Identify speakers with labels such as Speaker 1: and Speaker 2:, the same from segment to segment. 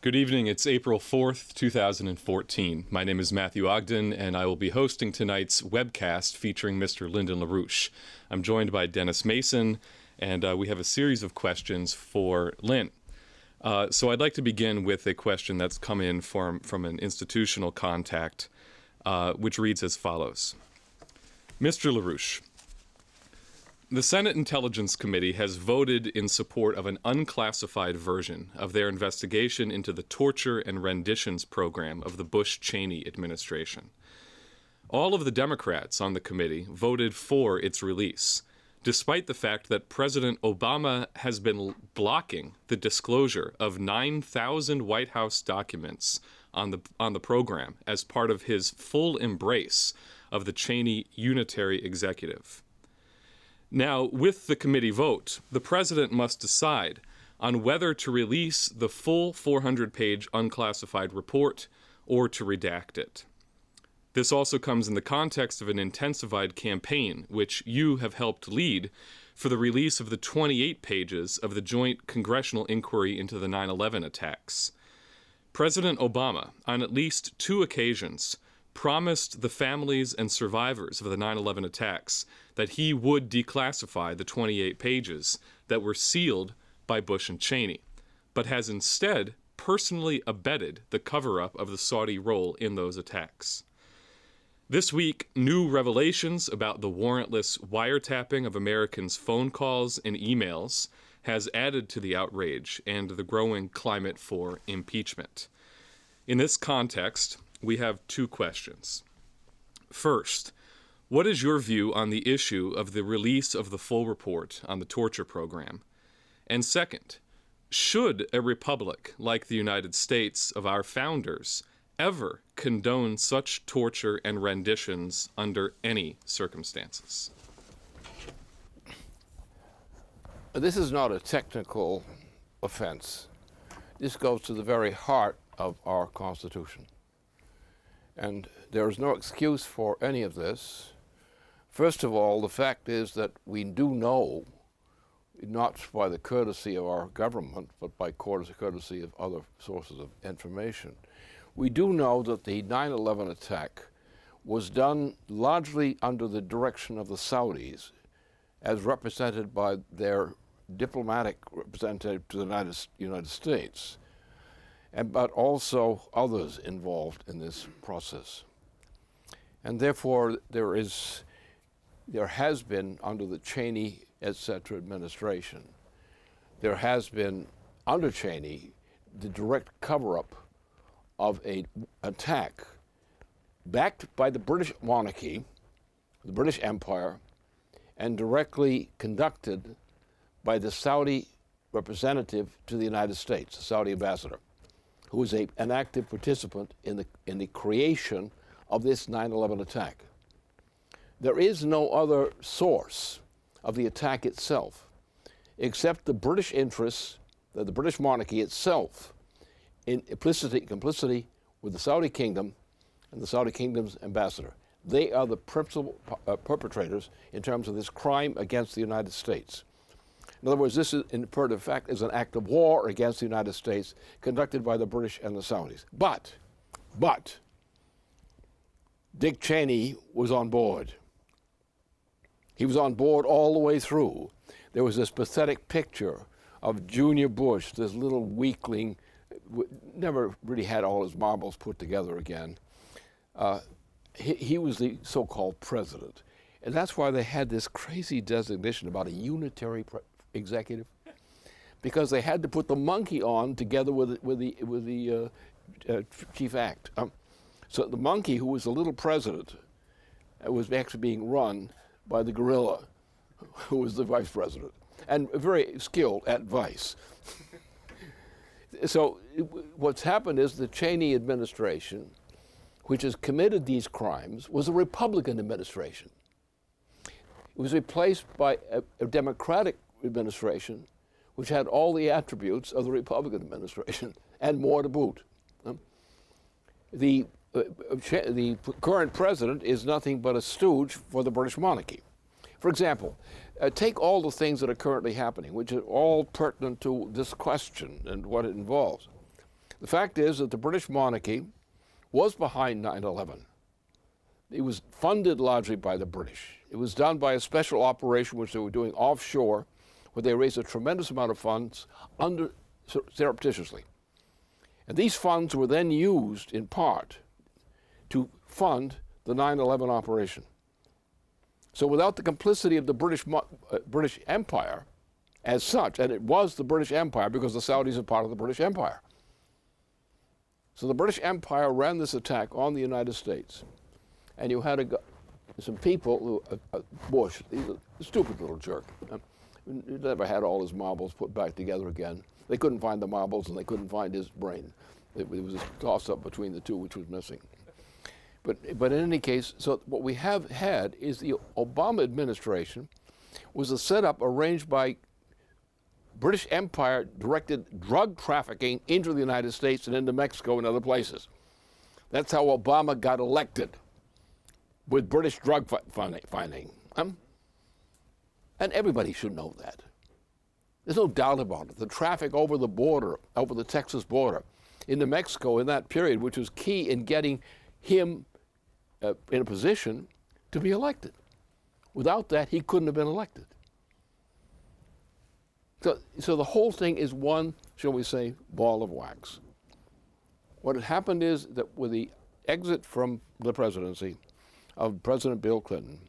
Speaker 1: Good evening. It's April 4th, 2014. My name is Matthew Ogden, and I will be hosting tonight's webcast featuring Mr. Lyndon LaRouche. I'm joined by Dennis Mason, and we have a series of questions for Lynn. So I'd like to begin with a question that's come in from an institutional contact, which reads as follows. Mr. LaRouche, the Senate Intelligence Committee has voted in support of an unclassified version of their investigation into the torture and renditions program of the Bush-Cheney administration. All of the Democrats on the committee voted for its release, despite the fact that President Obama has been blocking the disclosure of 9,000 White House documents on the program as part of his full embrace of the Cheney unitary executive. Now, with the committee vote, the president must decide on whether to release the full 400-page unclassified report or to redact it. This also comes in the context of an intensified campaign, which you have helped lead, for the release of the 28 pages of the joint congressional inquiry into the 9/11 attacks. President Obama, on at least 2 occasions, promised the families and survivors of the 9/11 attacks that he would declassify the 28 pages that were sealed by Bush and Cheney, but has instead personally abetted the cover-up of the Saudi role in those attacks. This week, new revelations about the warrantless wiretapping of Americans' phone calls and emails has added to the outrage and the growing climate for impeachment. In this context, we have 2 questions. First, what is your view on the issue of the release of the full report on the torture program? And second, should a republic like the United States of our founders ever condone such torture and renditions under any circumstances?
Speaker 2: This is not a technical offense. This goes to the very heart of our Constitution. And there is no excuse for any of this. First of all, the fact is that we do know, not by the courtesy of our government, but by courtesy of other sources of information, we do know that the 9/11 attack was done largely under the direction of the Saudis, as represented by their diplomatic representative to the United States, but also others involved in this process. And therefore, there has been, under the Cheney, etc. administration, there has been, under Cheney, the direct cover-up of an attack backed by the British monarchy, the British Empire, and directly conducted by the Saudi representative to the United States, the Saudi ambassador, who was an active participant in the creation of this 9/11 attack. There is no other source of the attack itself except the British interests, the British monarchy itself, in complicity with the Saudi kingdom and the Saudi kingdom's ambassador. They are the principal perpetrators in terms of this crime against the United States. In other words, this is, in point of fact, is an act of war against the United States conducted by the British and the Saudis. But, Dick Cheney was on board. He was on board all the way through. There was this pathetic picture of Junior Bush, this little weakling, never really had all his marbles put together again. He was the so-called president. And that's why they had this crazy designation about a unitary executive, because they had to put the monkey on together with the chief act. So the monkey, who was the little president, was actually being run by the gorilla, who was the vice president, and very skilled at vice. So what's happened is the Cheney administration, which has committed these crimes, was a Republican administration. It was replaced by a Democratic administration, which had all the attributes of the Republican administration, and more to boot. The current president is nothing but a stooge for the British monarchy. For example, take all the things that are currently happening, which are all pertinent to this question and what it involves. The fact is that the British monarchy was behind 9/11. It was funded largely by the British. It was done by a special operation which they were doing offshore, where they raised a tremendous amount of funds surreptitiously. And these funds were then used in part to fund the 9/11 operation. So without the complicity of the British Empire as such, and it was the British Empire because the Saudis are part of the British Empire. So the British Empire ran this attack on the United States. And you had some people, Bush, he's a stupid little jerk. He never had all his marbles put back together again. They couldn't find the marbles and they couldn't find his brain. It was a toss-up between the two which was missing. But in any case, so what we have had is the Obama administration was a setup arranged by British Empire-directed drug trafficking into the United States and into Mexico and other places. That's how Obama got elected, with British drug funding. And everybody should know that. There's no doubt about it. The traffic over the border, over the Texas border, into Mexico in that period, which was key in getting him in a position to be elected. Without that, he couldn't have been elected. So the whole thing is one, shall we say, ball of wax. What had happened is that with the exit from the presidency of President Bill Clinton,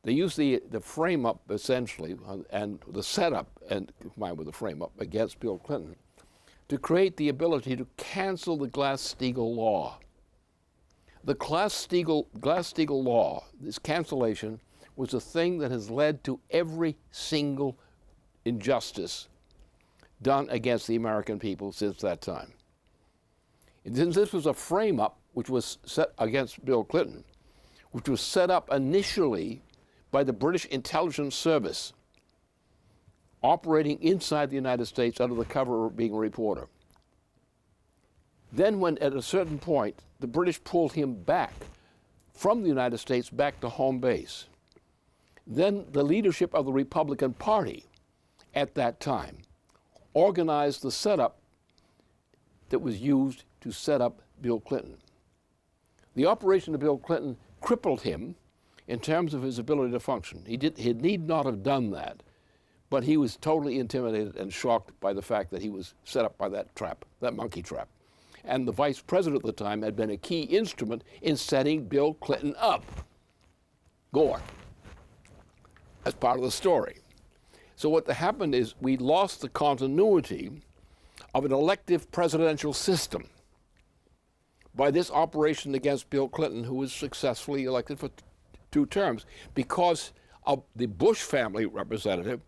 Speaker 2: they used the frame-up, essentially, and the setup, and combined with the frame-up against Bill Clinton, to create the ability to cancel the Glass-Steagall law. The Glass-Steagall law, this cancellation, was a thing that has led to every single injustice done against the American people since that time. And since this was a frame-up which was set against Bill Clinton, which was set up initially by the British Intelligence Service, operating inside the United States under the cover of being a reporter. Then when, at a certain point, the British pulled him back from the United States back to home base, then the leadership of the Republican Party at that time organized the setup that was used to set up Bill Clinton. The operation of Bill Clinton crippled him in terms of his ability to function. He need not have done that, but he was totally intimidated and shocked by the fact that he was set up by that trap, that monkey trap. And the vice president at the time had been a key instrument in setting Bill Clinton up, Gore, as part of the story. So what happened is we lost the continuity of an elective presidential system by this operation against Bill Clinton, who was successfully elected for 2 terms, because of the Bush family representative,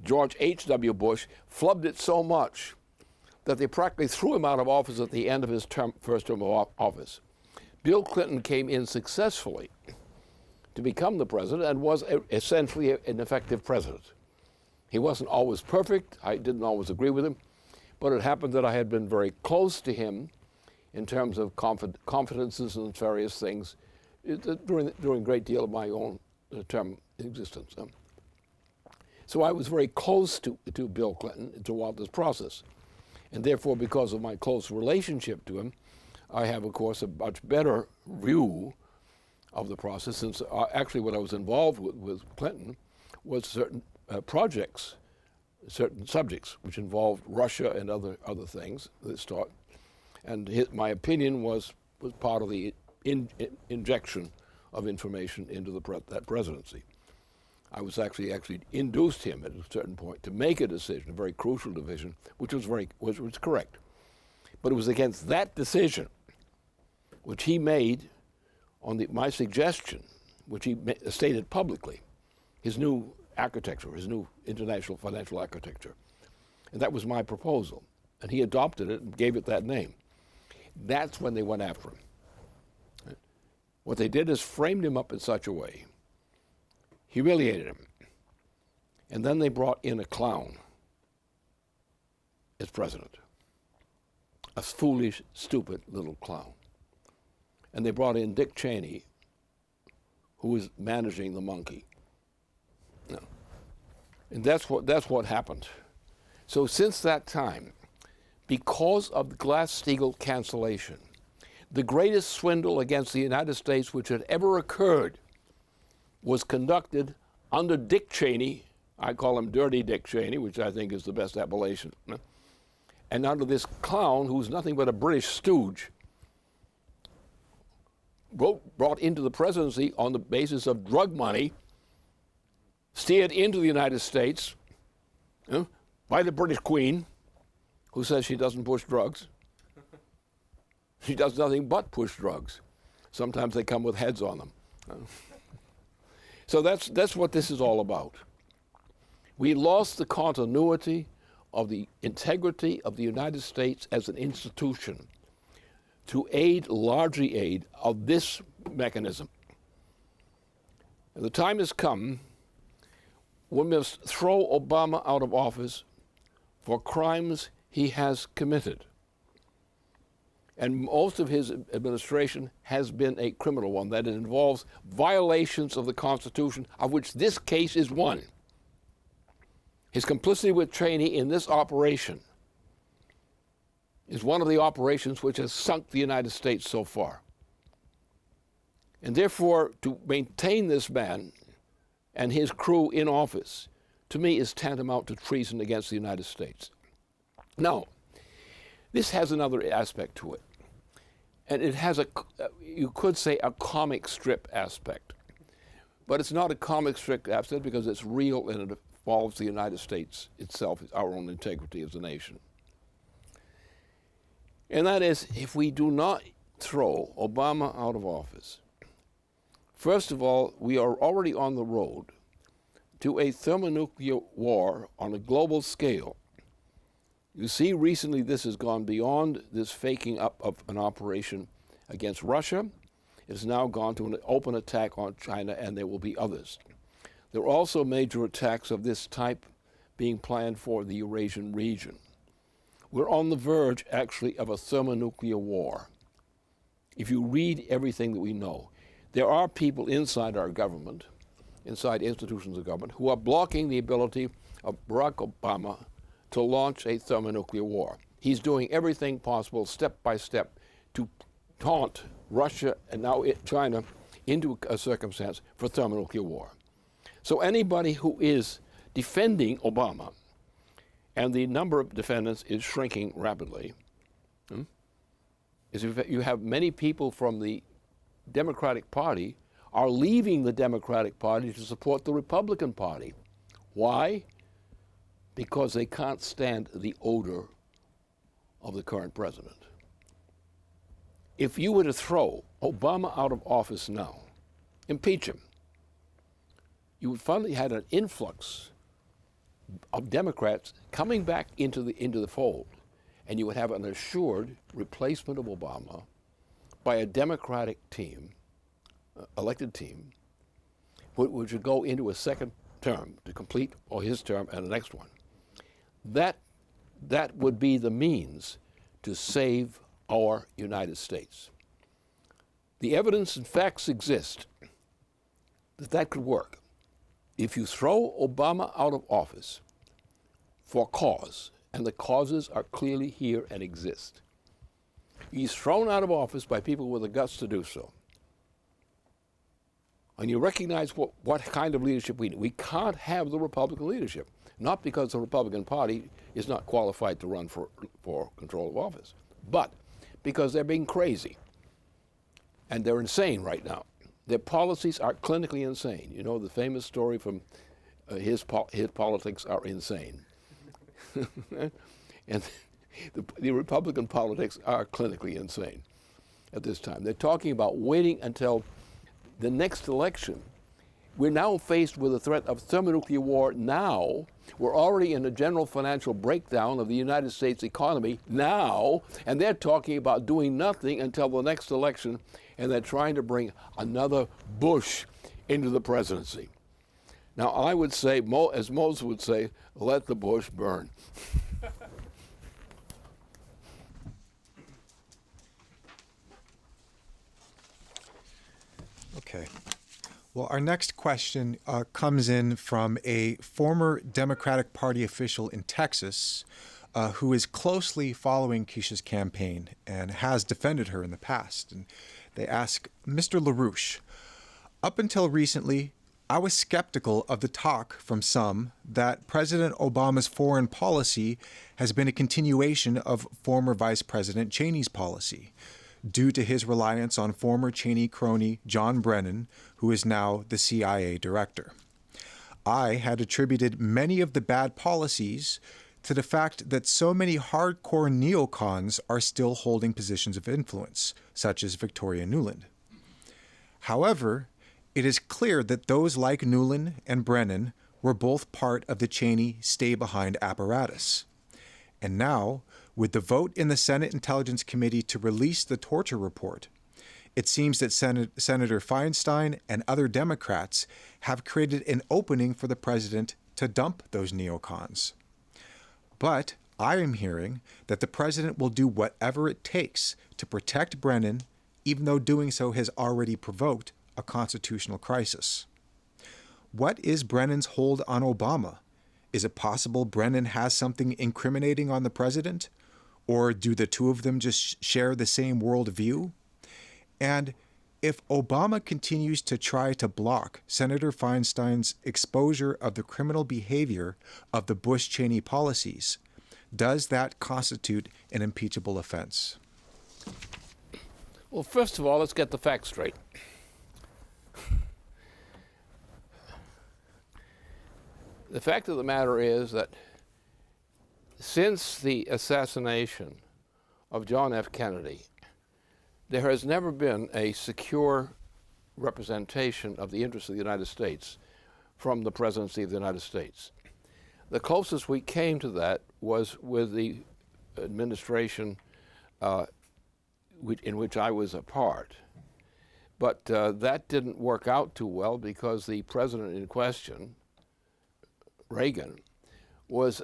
Speaker 2: George H.W. Bush, flubbed it so much that they practically threw him out of office at the end of his first term of office. Bill Clinton came in successfully to become the president and was essentially an effective president. He wasn't always perfect. I didn't always agree with him, but it happened that I had been very close to him in terms of confidences and various things during a great deal of my own term existence. So I was very close to Bill Clinton throughout this process. And therefore, because of my close relationship to him, I have, of course, a much better view of the process, since actually what I was involved with Clinton was certain projects, certain subjects, which involved Russia and other things that start. And my opinion was part of the injection of information into that presidency. I was actually induced him at a certain point to make a decision, a very crucial decision, which was correct. But it was against that decision, which he made on my suggestion, which he stated publicly, his new architecture, his new international financial architecture. And that was my proposal. And he adopted it and gave it that name. That's when they went after him. What they did is framed him up in such a way, humiliated him, and then they brought in a clown as president, a foolish, stupid little clown. And they brought in Dick Cheney, who was managing the monkey. And that's what happened. So since that time, because of the Glass-Steagall cancellation. The greatest swindle against the United States which had ever occurred was conducted under Dick Cheney. I call him Dirty Dick Cheney, which I think is the best appellation. And under this clown who's nothing but a British stooge, brought into the presidency on the basis of drug money, steered into the United States by the British Queen, who says she doesn't push drugs. She does nothing but push drugs. Sometimes they come with heads on them. So that's what this is all about. We lost the continuity of the integrity of the United States as an institution to largely aid of this mechanism. And the time has come when we must throw Obama out of office for crimes he has committed. And most of his administration has been a criminal one, that it involves violations of the Constitution, of which this case is one. His complicity with Cheney in this operation is one of the operations which has sunk the United States so far. And therefore, to maintain this man and his crew in office, to me, is tantamount to treason against the United States. Now, this has another aspect to it. And it has you could say, a comic strip aspect. But it's not a comic strip aspect because it's real and it involves the United States itself, our own integrity as a nation. And that is, if we do not throw Obama out of office, first of all, we are already on the road to a thermonuclear war on a global scale. You see, recently this has gone beyond this faking up of an operation against Russia. It has now gone to an open attack on China, and there will be others. There are also major attacks of this type being planned for the Eurasian region. We're on the verge, actually, of a thermonuclear war. If you read everything that we know, there are people inside our government, inside institutions of government, who are blocking the ability of Barack Obama to launch a thermonuclear war. He's doing everything possible, step by step, to taunt Russia and now China into a circumstance for thermonuclear war. So anybody who is defending Obama, and the number of defendants is shrinking rapidly, is you have many people from the Democratic Party are leaving the Democratic Party to support the Republican Party. Why? Because they can't stand the odor of the current president. If you were to throw Obama out of office now, impeach him, you would finally have an influx of Democrats coming back into the fold, and you would have an assured replacement of Obama by a Democratic team, elected team, which would go into a second term to complete his term and the next one. That would be the means to save our United States. The evidence and facts exist that could work. If you throw Obama out of office for cause, and the causes are clearly here and exist, he's thrown out of office by people with the guts to do so. And you recognize what kind of leadership we need. We can't have the Republican leadership, not because the Republican Party is not qualified to run for control of office, but because they're being crazy. And they're insane right now. Their policies are clinically insane. You know the famous story from his politics are insane. And the Republican politics are clinically insane at this time. They're talking about waiting until the next election. We're now faced with the threat of thermonuclear war now. We're already in a general financial breakdown of the United States economy now, and they're talking about doing nothing until the next election, and they're trying to bring another Bush into the presidency. Now, I would say, as Moses would say, let the bush burn.
Speaker 3: Okay. Well, our next question comes in from a former Democratic Party official in Texas who is closely following Keisha's campaign and has defended her in the past. And they ask, Mr. LaRouche, up until recently, I was skeptical of the talk from some that President Obama's foreign policy has been a continuation of former Vice President Cheney's policy, due to his reliance on former Cheney crony John Brennan, who is now the CIA director. I had attributed many of the bad policies to the fact that so many hardcore neocons are still holding positions of influence, such as Victoria Nuland. However, it is clear that those like Nuland and Brennan were both part of the Cheney stay-behind apparatus. And now, with the vote in the Senate Intelligence Committee to release the torture report, it seems that Senator Feinstein and other Democrats have created an opening for the president to dump those neocons. But I am hearing that the president will do whatever it takes to protect Brennan, even though doing so has already provoked a constitutional crisis. What is Brennan's hold on Obama? Is it possible Brennan has something incriminating on the president? Or do the two of them just share the same worldview? And if Obama continues to try to block Senator Feinstein's exposure of the criminal behavior of the Bush-Cheney policies, does that constitute an impeachable offense?
Speaker 2: Well, first of all, let's get the facts straight. The fact of the matter is that since the assassination of John F. Kennedy, there has never been a secure representation of the interests of the United States from the presidency of the United States. The closest we came to that was with the administration in which I was a part. But that didn't work out too well because the president in question, Reagan, was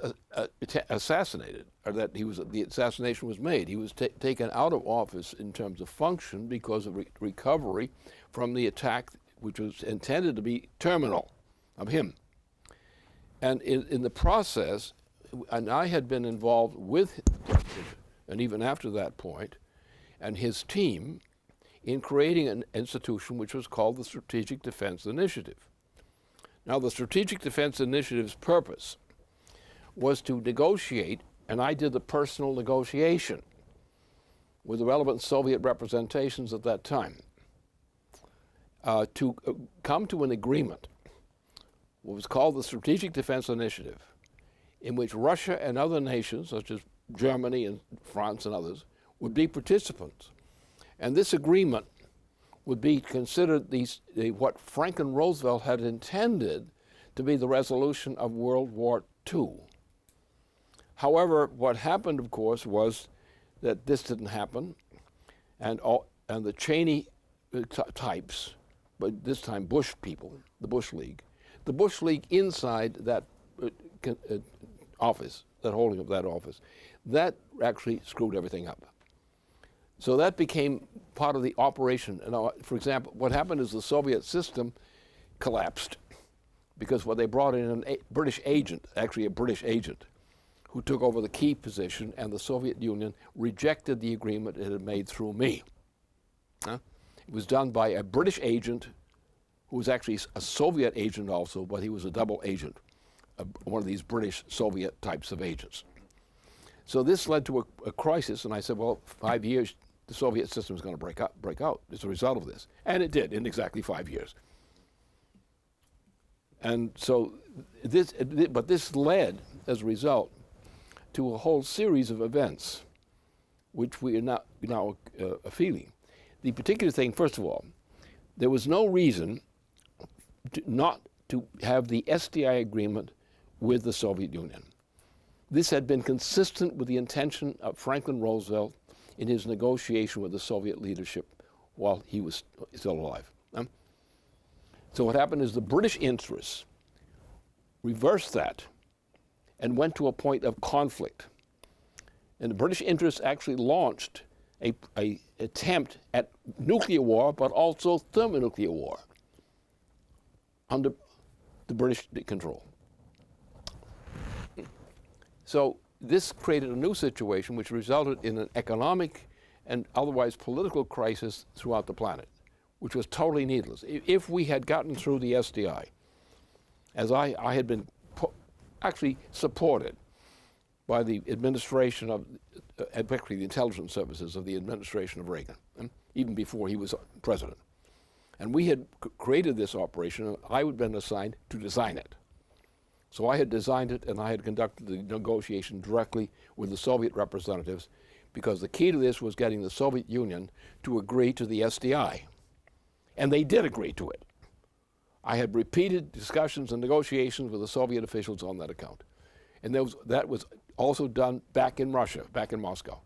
Speaker 2: assassinated, or that the assassination was made. He was taken out of office in terms of function because of recovery from the attack, which was intended to be terminal, of him. And in the process, and I had been involved with him, and even after that point, and his team, in creating an institution which was called the Strategic Defense Initiative. Now, the Strategic Defense Initiative's purpose was to negotiate, and I did the personal negotiation with the relevant Soviet representations at that time, to come to an agreement, what was called the Strategic Defense Initiative, in which Russia and other nations, such as Germany and France and others, would be participants. And this agreement would be considered what Franklin Roosevelt had intended to be the resolution of World War II. However, what happened, of course, was that this didn't happen, and the Cheney types, but this time Bush people, the Bush League inside that office, that holding of that office, that actually screwed everything up. So that became part of the operation. And for example, what happened is the Soviet system collapsed because they brought in a British agent, who took over the key position, and the Soviet Union rejected the agreement it had made through me. It was done by a British agent who was actually a Soviet agent also, but he was a double agent, one of these British Soviet types of agents. So this led to a crisis, and I said, well, 5 years, the Soviet system is going to break out as a result of this. And it did in exactly 5 years. And so this led, as a result, to a whole series of events which we are now feeling. The particular thing, first of all, there was no reason not to have the SDI agreement with the Soviet Union. This had been consistent with the intention of Franklin Roosevelt in his negotiation with the Soviet leadership while he was still alive. So what happened is the British interests reversed that and went to a point of conflict. And the British interests actually launched a attempt at nuclear war, but also thermonuclear war under the British control. So this created a new situation which resulted in an economic and otherwise political crisis throughout the planet, which was totally needless. If we had gotten through the SDI, as I had been actually supported by the administration of, actually the intelligence services of the administration of Reagan, even before he was president. And we had created this operation, and I had been assigned to design it. So I had designed it, and I had conducted the negotiation directly with the Soviet representatives, because the key to this was getting the Soviet Union to agree to the SDI. And they did agree to it. I had repeated discussions and negotiations with the Soviet officials on that account. And that was also done back in Russia, back in Moscow.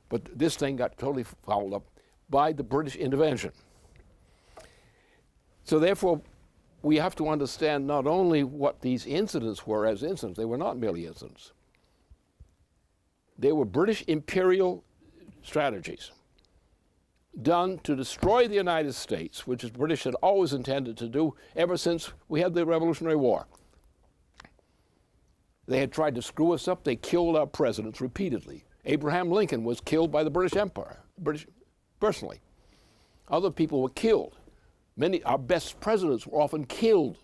Speaker 2: But this thing got totally fouled up by the British intervention. So therefore, we have to understand not only what these incidents were as incidents, they were not merely incidents. They were British imperial strategies done to destroy the United States, which the British had always intended to do ever since we had the Revolutionary War. They had tried to screw us up. They killed our presidents repeatedly. Abraham Lincoln was killed by the British Empire, personally. Other people were killed. Our best presidents were often killed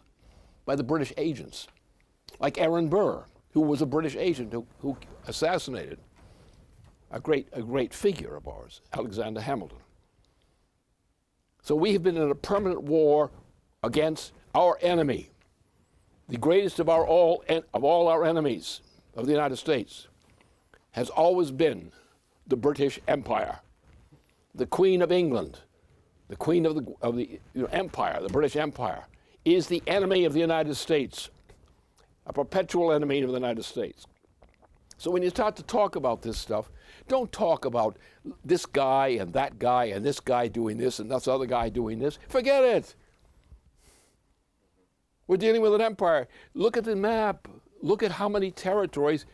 Speaker 2: by the British agents, like Aaron Burr, who was a British agent who assassinated a great figure of ours, Alexander Hamilton. So we have been in a permanent war against our enemy, the greatest of all our enemies of the United States has always been the British Empire, the Queen of England. The Queen of the Empire, the British Empire, is the enemy of the United States, a perpetual enemy of the United States. So when you start to talk about this stuff, don't talk about this guy and this guy doing this and this other guy doing this. Forget it. We're dealing with an empire. Look at the map. Look at how many territories,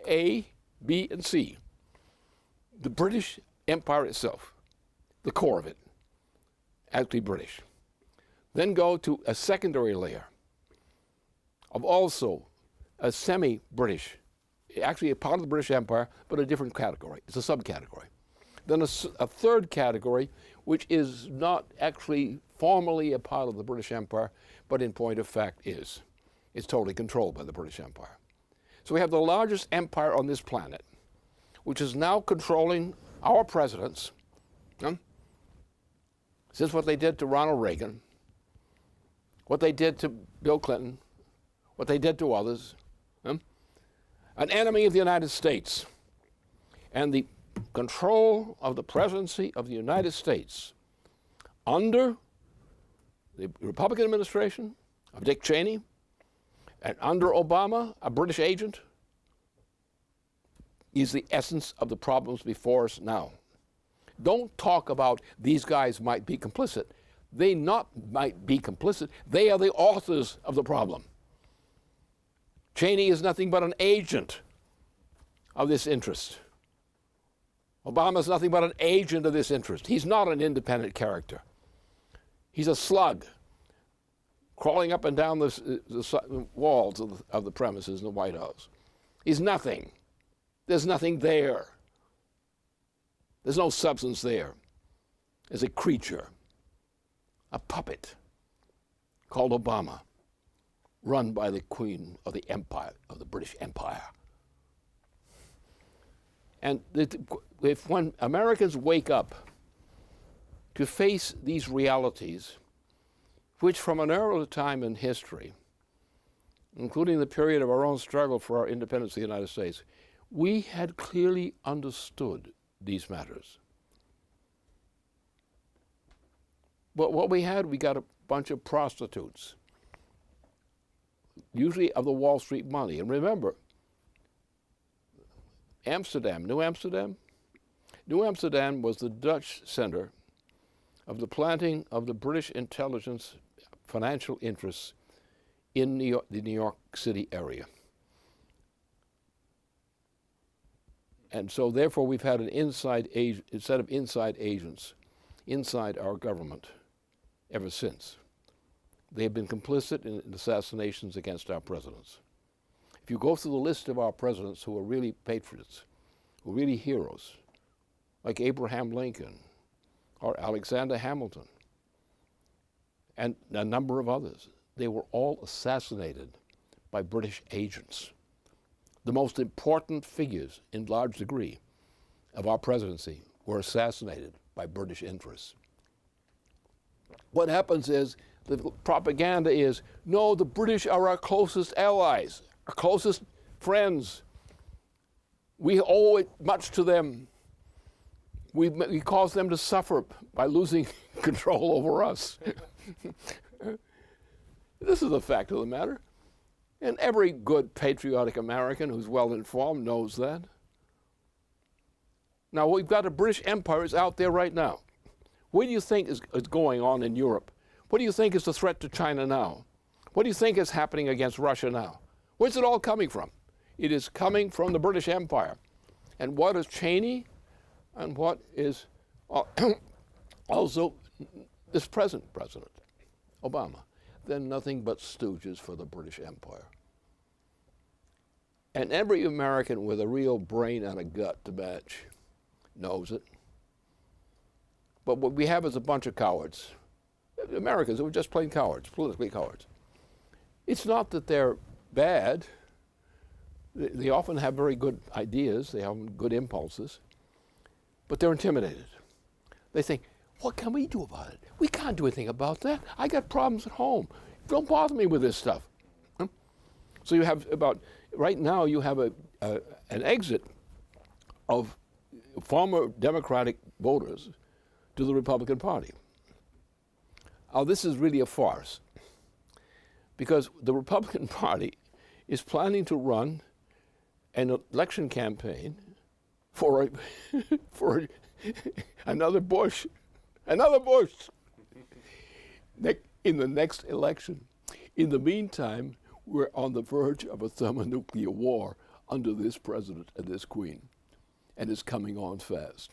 Speaker 2: A, B, and C. The British Empire itself, the core of it, actually British. Then go to a secondary layer of also a semi-British, actually a part of the British Empire, but a different category. It's a subcategory. Then a third category, which is not actually formally a part of the British Empire, but in point of fact is. It's totally controlled by the British Empire. So we have the largest empire on this planet, which is now controlling our presidents. This is what they did to Ronald Reagan, what they did to Bill Clinton, what they did to others. An enemy of the United States. And the control of the presidency of the United States under the Republican administration of Dick Cheney and under Obama, a British agent, is the essence of the problems before us now. Don't talk about these guys might be complicit. They might be complicit. They are the authors of the problem. Cheney is nothing but an agent of this interest. Obama is nothing but an agent of this interest. He's not an independent character. He's a slug crawling up and down the walls of the premises in the White House. He's nothing. There's nothing there. There's no substance there. There's a creature, a puppet called Obama, run by the Queen of the Empire, of the British Empire. And when Americans wake up to face these realities, which from an early time in history, including the period of our own struggle for our independence of the United States, we had clearly understood these matters. But what we got a bunch of prostitutes, usually of the Wall Street money. And remember, New Amsterdam was the Dutch center of the planting of the British intelligence financial interests in the New York City area. And so therefore we've had a set of inside agents inside our government ever since. They have been complicit in assassinations against our presidents. If If you go through the list of our presidents who are really patriots, who are really heroes, like Abraham Lincoln or Alexander Hamilton, and a number of others, they were all assassinated by British agents. The most important figures, in large degree, of our presidency were assassinated by British interests. What happens is, the propaganda is, no, the British are our closest allies, our closest friends. We owe it much to them. We cause them to suffer by losing control over us. This is the fact of the matter. And every good patriotic American who's well informed knows that. Now, we've got a British Empire is out there right now. What do you think is going on in Europe? What do you think is the threat to China now? What do you think is happening against Russia now? Where's it all coming from? It is coming from the British Empire. And what is Cheney and what is also this present president, Obama? They're nothing but stooges for the British Empire. And every American with a real brain and a gut to match knows it. But what we have is a bunch of cowards. Americans who are just plain cowards, politically cowards. It's not that they're bad. They often have very good ideas. They have good impulses. But they're intimidated. They think, what can we do about it? We can't do anything about that. I got problems at home. Don't bother me with this stuff. So you have right now you have an exit of former Democratic voters to the Republican Party. Now, this is really a farce, because the Republican Party is planning to run an election campaign for another Bush in the next election. In the meantime, we're on the verge of a thermonuclear war under this president and this queen, and it's coming on fast.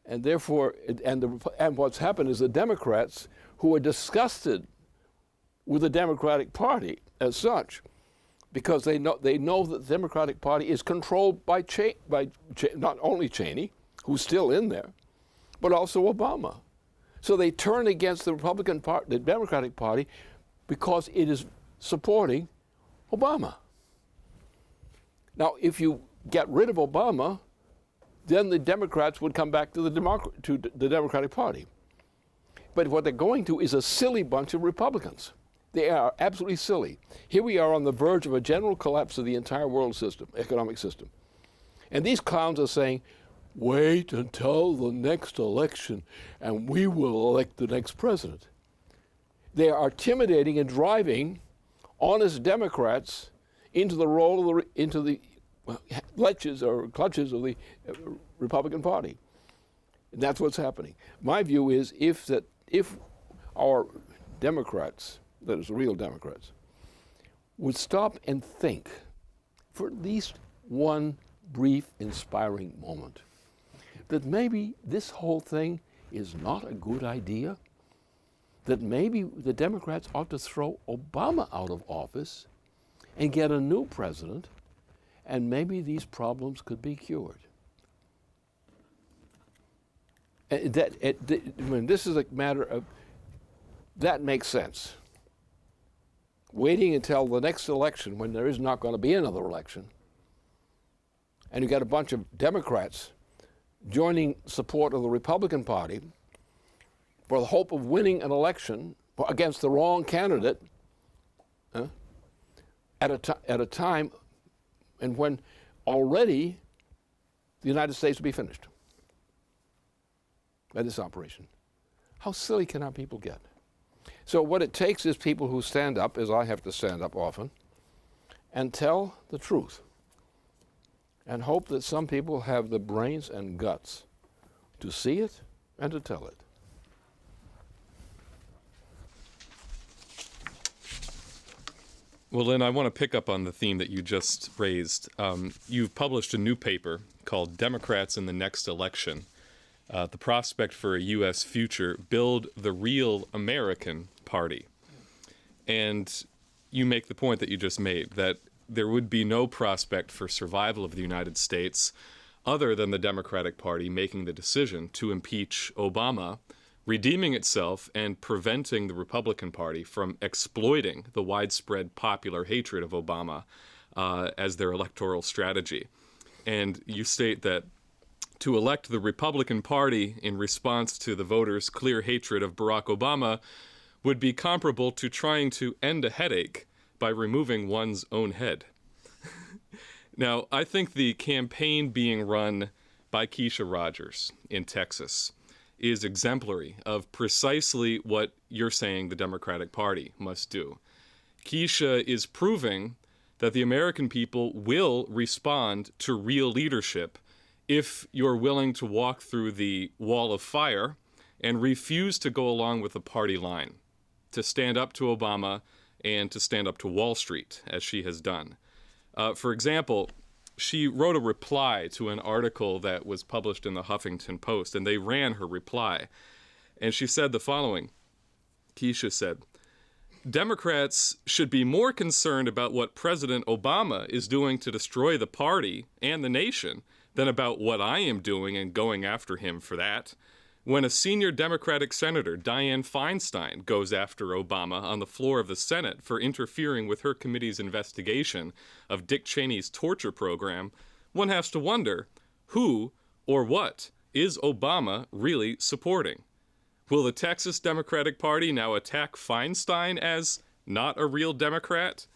Speaker 2: And therefore, and what's happened is the Democrats, who are disgusted with the Democratic Party as such, because they know that the Democratic Party is controlled by not only Cheney, who's still in there, but also Obama. So they turn against the Democratic Party, because it is supporting Obama. Now, if you get rid of Obama, then the Democrats would come back to the Democratic Party. But what they're going to is a silly bunch of Republicans. They are absolutely silly. Here we are on the verge of a general collapse of the entire world system, economic system. And these clowns are saying, wait until the next election and we will elect the next president. They are intimidating and driving honest Democrats into the role of into the clutches of the Republican Party. And that's what's happening. My view is if our Democrats, that is real Democrats, would stop and think for at least one brief, inspiring moment that maybe this whole thing is not a good idea, that maybe the Democrats ought to throw Obama out of office and get a new president, and maybe these problems could be cured. This is a matter of, that makes sense. Waiting until the next election, when there is not going to be another election, and you got a bunch of Democrats joining support of the Republican Party for the hope of winning an election against the wrong candidate at a time and when already the United States will be finished by this operation. How silly can our people get? So what it takes is people who stand up, as I have to stand up often, and tell the truth, and hope that some people have the brains and guts to see it and to tell it.
Speaker 1: Well, Lynn, I want to pick up on the theme that you just raised. You've published a new paper called Democrats in the Next Election, the prospect for a U.S. future, build the real American party. And you make the point that you just made, that there would be no prospect for survival of the United States other than the Democratic Party making the decision to impeach Obama, redeeming itself, and preventing the Republican Party from exploiting the widespread popular hatred of Obama as their electoral strategy. And you state that to elect the Republican Party in response to the voters' clear hatred of Barack Obama would be comparable to trying to end a headache by removing one's own head. Now, I think the campaign being run by Keisha Rogers in Texas is exemplary of precisely what you're saying the Democratic Party must do. Keisha is proving that the American people will respond to real leadership if you're willing to walk through the wall of fire and refuse to go along with the party line, to stand up to Obama and to stand up to Wall Street, as she has done. For example, she wrote a reply to an article that was published in the Huffington Post, and they ran her reply. And she said the following. Keisha said, "Democrats should be more concerned about what President Obama is doing to destroy the party and the nation than about what I am doing and going after him for that. When a senior Democratic Senator, Dianne Feinstein, goes after Obama on the floor of the Senate for interfering with her committee's investigation of Dick Cheney's torture program, one has to wonder, who or what is Obama really supporting? Will the Texas Democratic Party now attack Feinstein as not a real Democrat?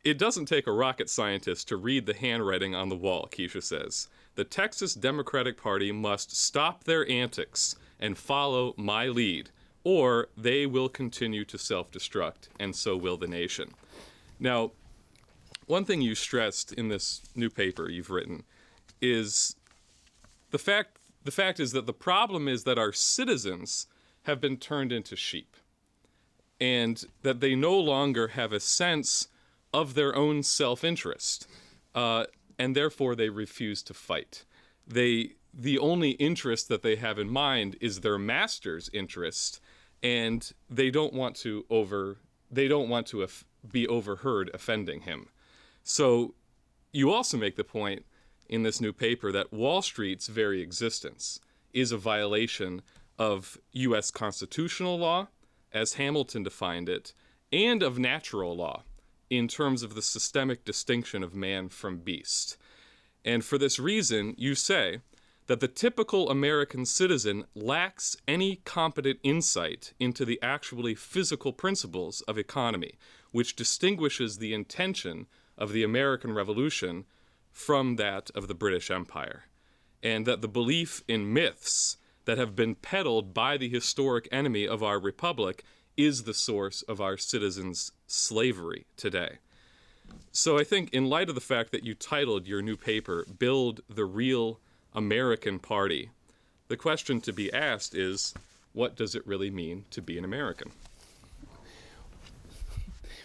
Speaker 1: It doesn't take a rocket scientist to read the handwriting on the wall," Keisha says. "The Texas Democratic Party must stop their antics and follow my lead, or they will continue to self-destruct, and so will the nation." Now, one thing you stressed in this new paper you've written is the fact is that the problem is that our citizens have been turned into sheep, and that they no longer have a sense of their own self-interest, and therefore they refuse to fight. The only interest that they have in mind is their master's interest, and they don't want to be overheard offending him. So you also make the point in this new paper that Wall Street's very existence is a violation of U.S. constitutional law, as Hamilton defined it, and of natural law, in terms of the systemic distinction of man from beast. And for this reason, you say that the typical American citizen lacks any competent insight into the actually physical principles of economy, which distinguishes the intention of the American Revolution from that of the British Empire, and that the belief in myths that have been peddled by the historic enemy of our republic is the source of our citizens' slavery today. So I think in light of the fact that you titled your new paper, "Build the Real American Party," the question to be asked is, what does it really mean to be an American?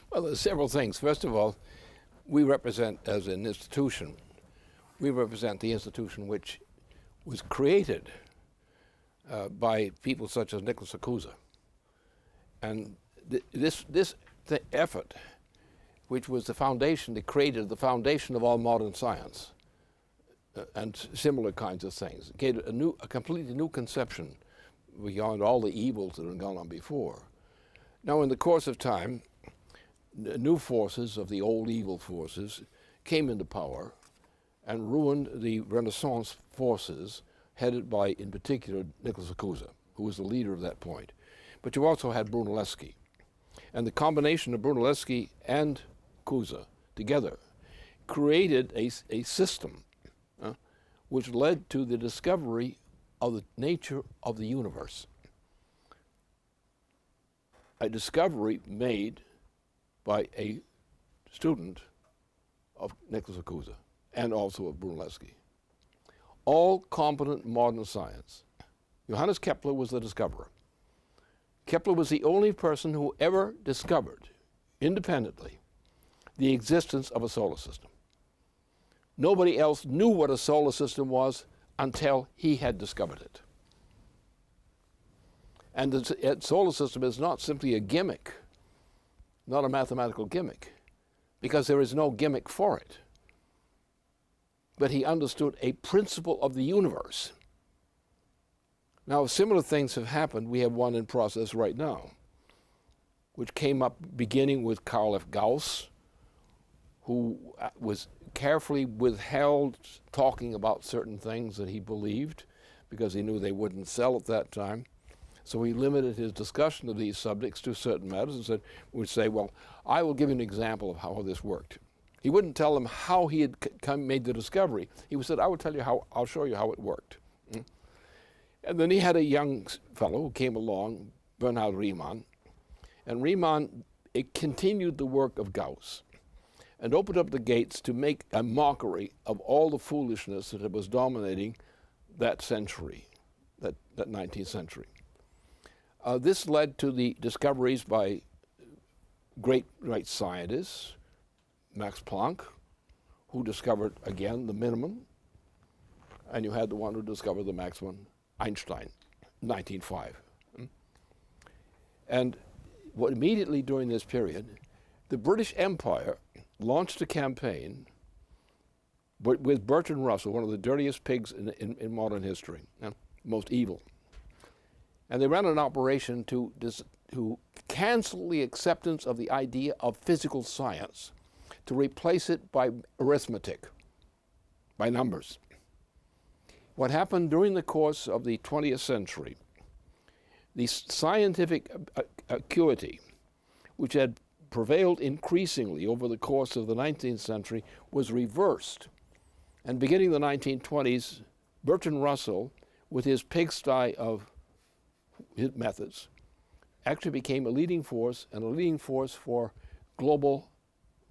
Speaker 2: Well, there's several things. First of all, we represent, as an institution, we represent the institution which was created by people such as Nicholas Acusa. And this effort, which was the foundation, that created the foundation of all modern science and similar kinds of things, gave a completely new conception beyond all the evils that had gone on before. Now, in the course of time, new forces of the old evil forces came into power and ruined the Renaissance forces headed by, in particular, Nicholas Acusa, who was the leader of that point. But you also had Brunelleschi. And the combination of Brunelleschi and Acusa together created a system which led to the discovery of the nature of the universe. A discovery made by a student of Nicholas Acusa and also of Brunelleschi. All competent modern science. Johannes Kepler was the discoverer. Kepler was the only person who ever discovered, independently, the existence of a solar system. Nobody else knew what a solar system was until he had discovered it. And the solar system is not simply a gimmick not a mathematical gimmick, because there is no gimmick for it. But he understood a principle of the universe. Now, similar things have happened. We have one in process right now, which came up beginning with Carl F. Gauss, who was carefully withheld talking about certain things that he believed because he knew they wouldn't sell at that time. So he limited his discussion of these subjects to certain matters and would say, well, I will give you an example of how this worked. He wouldn't tell them how he had made the discovery. He said, I will tell you how, I'll show you how it worked. And then he had a young fellow who came along, Bernhard Riemann, and Riemann continued the work of Gauss and opened up the gates to make a mockery of all the foolishness that was dominating that century, that 19th century. This led to the discoveries by great scientists, Max Planck, who discovered, again, the minimum, and you had the one who discovered the maximum, Einstein, 1905. And what immediately during this period, the British Empire launched a campaign with Bertrand Russell, one of the dirtiest pigs in modern history, most evil. And they ran an operation to cancel the acceptance of the idea of physical science, to replace it by arithmetic, by numbers. What happened during the course of the 20th century, the scientific acuity, which had prevailed increasingly over the course of the 19th century, was reversed. And beginning in the 1920s, Bertrand Russell, with his pigsty of his methods, actually became a leading force, and a leading force for global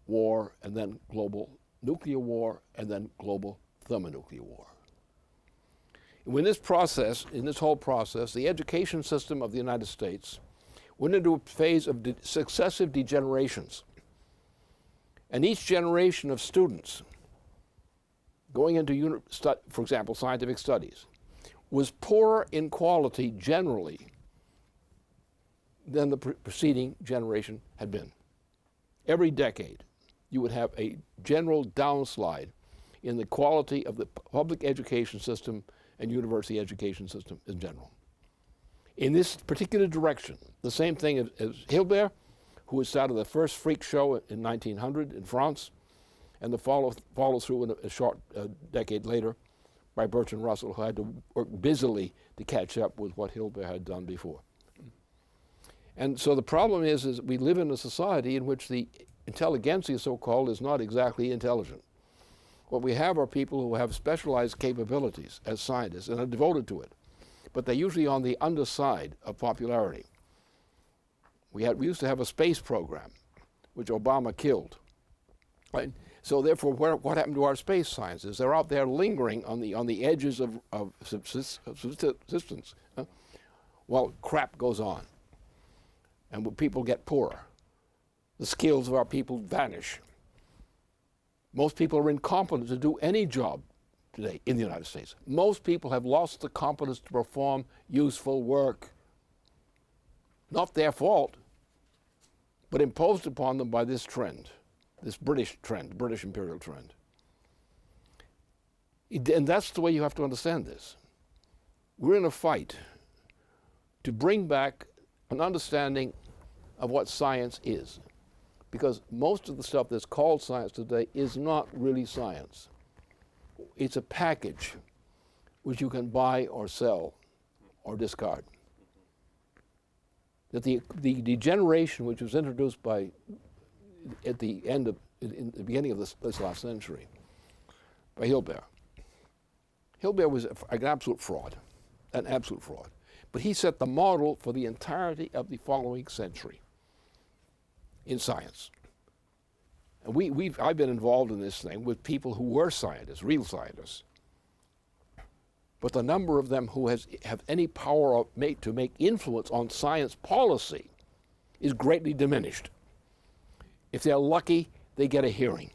Speaker 2: war, and then global nuclear war, and then global thermonuclear war. In this whole process, the education system of the United States went into a phase of successive degenerations. And each generation of students going into, for example, scientific studies, was poorer in quality generally than the preceding generation had been. Every decade, you would have a general downslide in the quality of the public education system and university education system in general. In this particular direction, the same thing as Hilbert, who had started the first freak show in 1900 in France, and the follow through in a short decade later by Bertrand Russell, who had to work busily to catch up with what Hilbert had done before. And so the problem is we live in a society in which the intelligentsia, so-called, is not exactly intelligent. What we have are people who have specialized capabilities as scientists and are devoted to it, but they're usually on the underside of popularity. We used to have a space program, which Obama killed. Right? So therefore, what happened to our space sciences? They're out there lingering on the edges of subsistence. Well, crap goes on, and people get poorer. The skills of our people vanish. Most people are incompetent to do any job today in the United States. Most people have lost the competence to perform useful work. Not their fault, but imposed upon them by this trend, this British trend, British imperial trend. And that's the way you have to understand this. We're in a fight to bring back an understanding of what science is, because most of the stuff that's called science today is not really science. It's a package which you can buy or sell or discard. That the degeneration which was introduced at the end of, in the beginning of this last century by Hilbert. Hilbert was an absolute fraud. But he set the model for the entirety of the following century in science. And I've been involved in this thing with people who were scientists, real scientists. But the number of them who have any power to make influence on science policy is greatly diminished. If they're lucky, they get a hearing.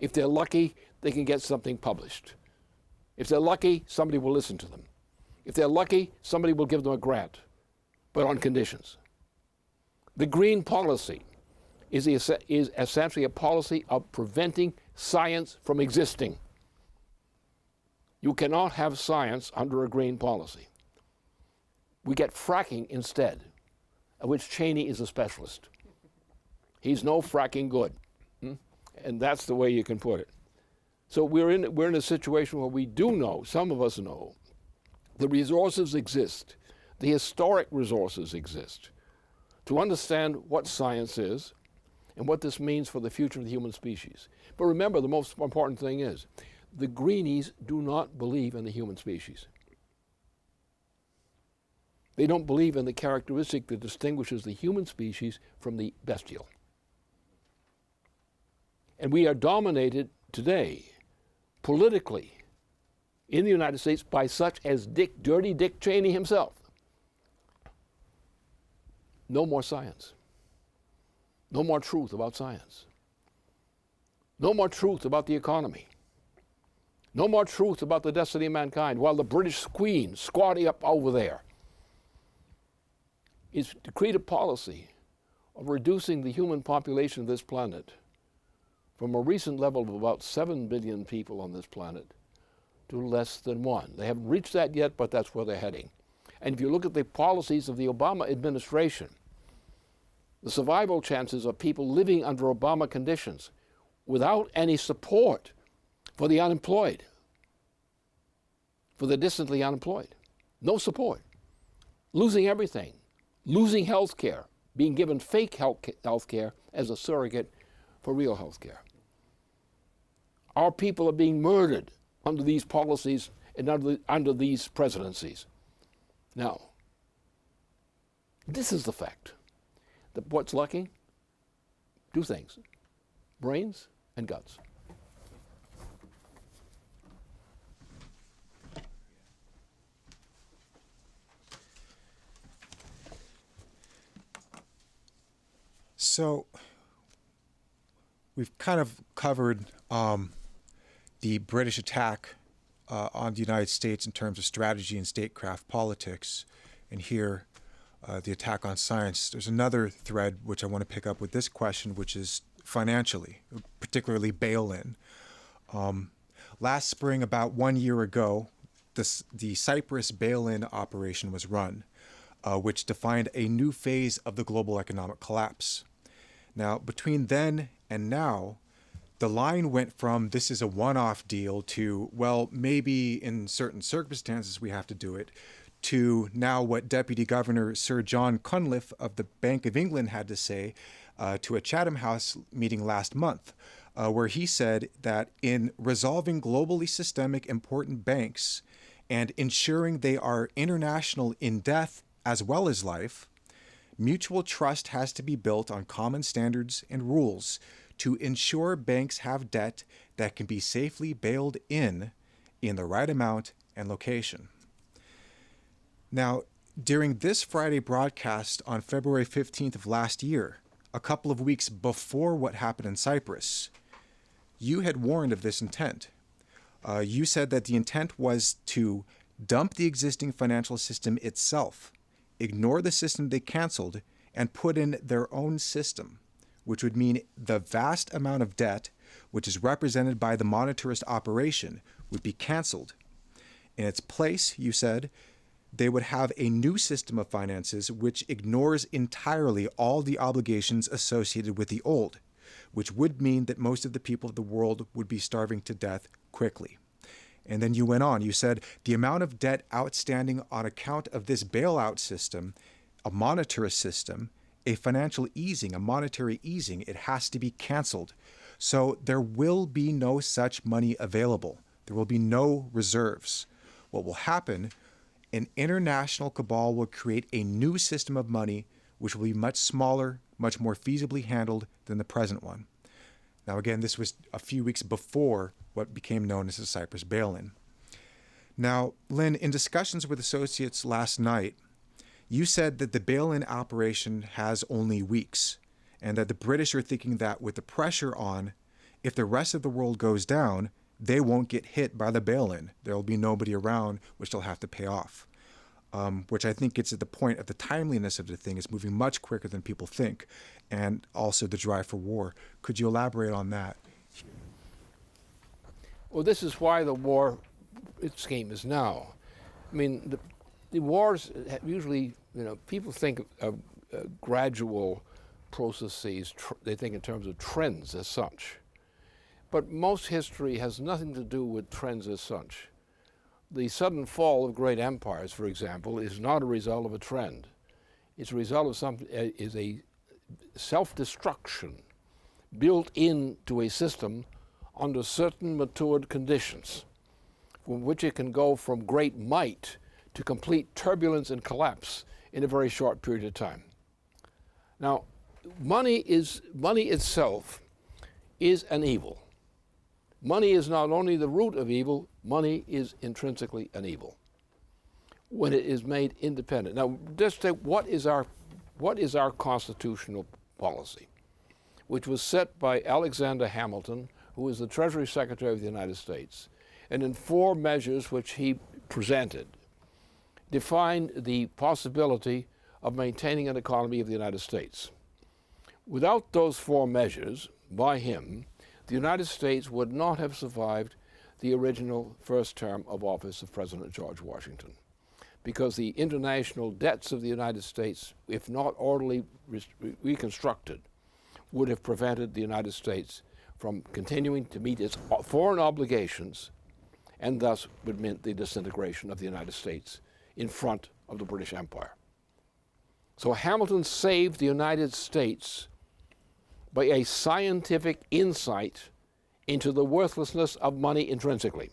Speaker 2: If they're lucky, they can get something published. If they're lucky, somebody will listen to them. If they're lucky, somebody will give them a grant, but on conditions. The green policy is essentially a policy of preventing science from existing. You cannot have science under a green policy. We get fracking instead, of which Cheney is a specialist. He's no fracking good. And that's the way you can put it. So we're in a situation where we do know, some of us know, the resources exist, the historic resources exist, to understand what science is and what this means for the future of the human species. But remember, the most important thing is, the greenies do not believe in the human species. They don't believe in the characteristic that distinguishes the human species from the bestial. And we are dominated today, politically, in the United States by such as Dirty Dick Cheney himself. No more science. No more truth about science. No more truth about the economy. No more truth about the destiny of mankind, while the British Queen, squatting up over there, is decreed a policy of reducing the human population of this planet from a recent level of about 7 billion people on this planet to less than 1. They haven't reached that yet, but that's where they're heading. And if you look at the policies of the Obama administration, the survival chances of people living under Obama conditions without any support for the unemployed, for the distantly unemployed. No support. Losing everything. Losing health care. Being given fake health care as a surrogate for real health care. Our people are being murdered under these policies and under these presidencies. Now, this is the fact. That what's lacking? Two things. Brains and guts.
Speaker 3: So we've kind of covered the British attack on the United States in terms of strategy and statecraft politics, and here the attack on science. There's another thread which I want to pick up with this question, which is financially, particularly bail-in. Last spring, about 1 year ago, the Cyprus bail-in operation was run, which defined a new phase of the global economic collapse. Now, between then and now, the line went from this is a one-off deal to, well, maybe in certain circumstances we have to do it, to now what Deputy Governor Sir John Cunliffe of the Bank of England had to say to a Chatham House meeting last month, where he said that in resolving globally systemic important banks and ensuring they are international in death as well as life, mutual trust has to be built on common standards and rules to ensure banks have debt that can be safely bailed in the right amount and location. Now, during this Friday broadcast on February 15th of last year, a couple of weeks before what happened in Cyprus, you had warned of this intent. You said that the intent was to dump the existing financial system itself, ignore the system they canceled, and put in their own system, which would mean the vast amount of debt, which is represented by the monetarist operation, would be canceled. In its place, you said, they would have a new system of finances which ignores entirely all the obligations associated with the old, which would mean that most of the people of the world would be starving to death quickly. And then you went on. You said the amount of debt outstanding on account of this bailout system, a monetarist system, a financial easing, a monetary easing, it has to be canceled. So there will be no such money available. There will be no reserves. What will happen, an international cabal will create a new system of money which will be much smaller, much more feasibly handled than the present one. Now again, this was a few weeks before what became known as the Cyprus bail-in. Now, Lynn, in discussions with associates last night, you said that the bail-in operation has only weeks, and that the British are thinking that with the pressure on, if the rest of the world goes down, they won't get hit by the bail-in. There will be nobody around which they'll have to pay off, which I think gets at the point of the timeliness of the thing. It's moving much quicker than people think. and also the drive for war. Could you elaborate on that?
Speaker 2: Well, this is why the war scheme is now. I mean, the wars usually, people think of gradual processes, they think in terms of trends as such. But most history has nothing to do with trends as such. The sudden fall of great empires, for example, is not a result of a trend. It's a result of something, is a self-destruction built into a system under certain matured conditions, from which it can go from great might to complete turbulence and collapse in a very short period of time. Now, money itself is an evil. Money is not only the root of evil, money is intrinsically an evil when it is made independent. Now, just take what is our constitutional policy, which was set by Alexander Hamilton, who was the Treasury Secretary of the United States, and in 4 measures which he presented, defined the possibility of maintaining an economy of the United States. Without those 4 measures by him, the United States would not have survived the original first term of office of President George Washington, because the international debts of the United States, if not orderly reconstructed, would have prevented the United States from continuing to meet its foreign obligations, and thus would mean the disintegration of the United States in front of the British Empire. So Hamilton saved the United States by a scientific insight into the worthlessness of money intrinsically,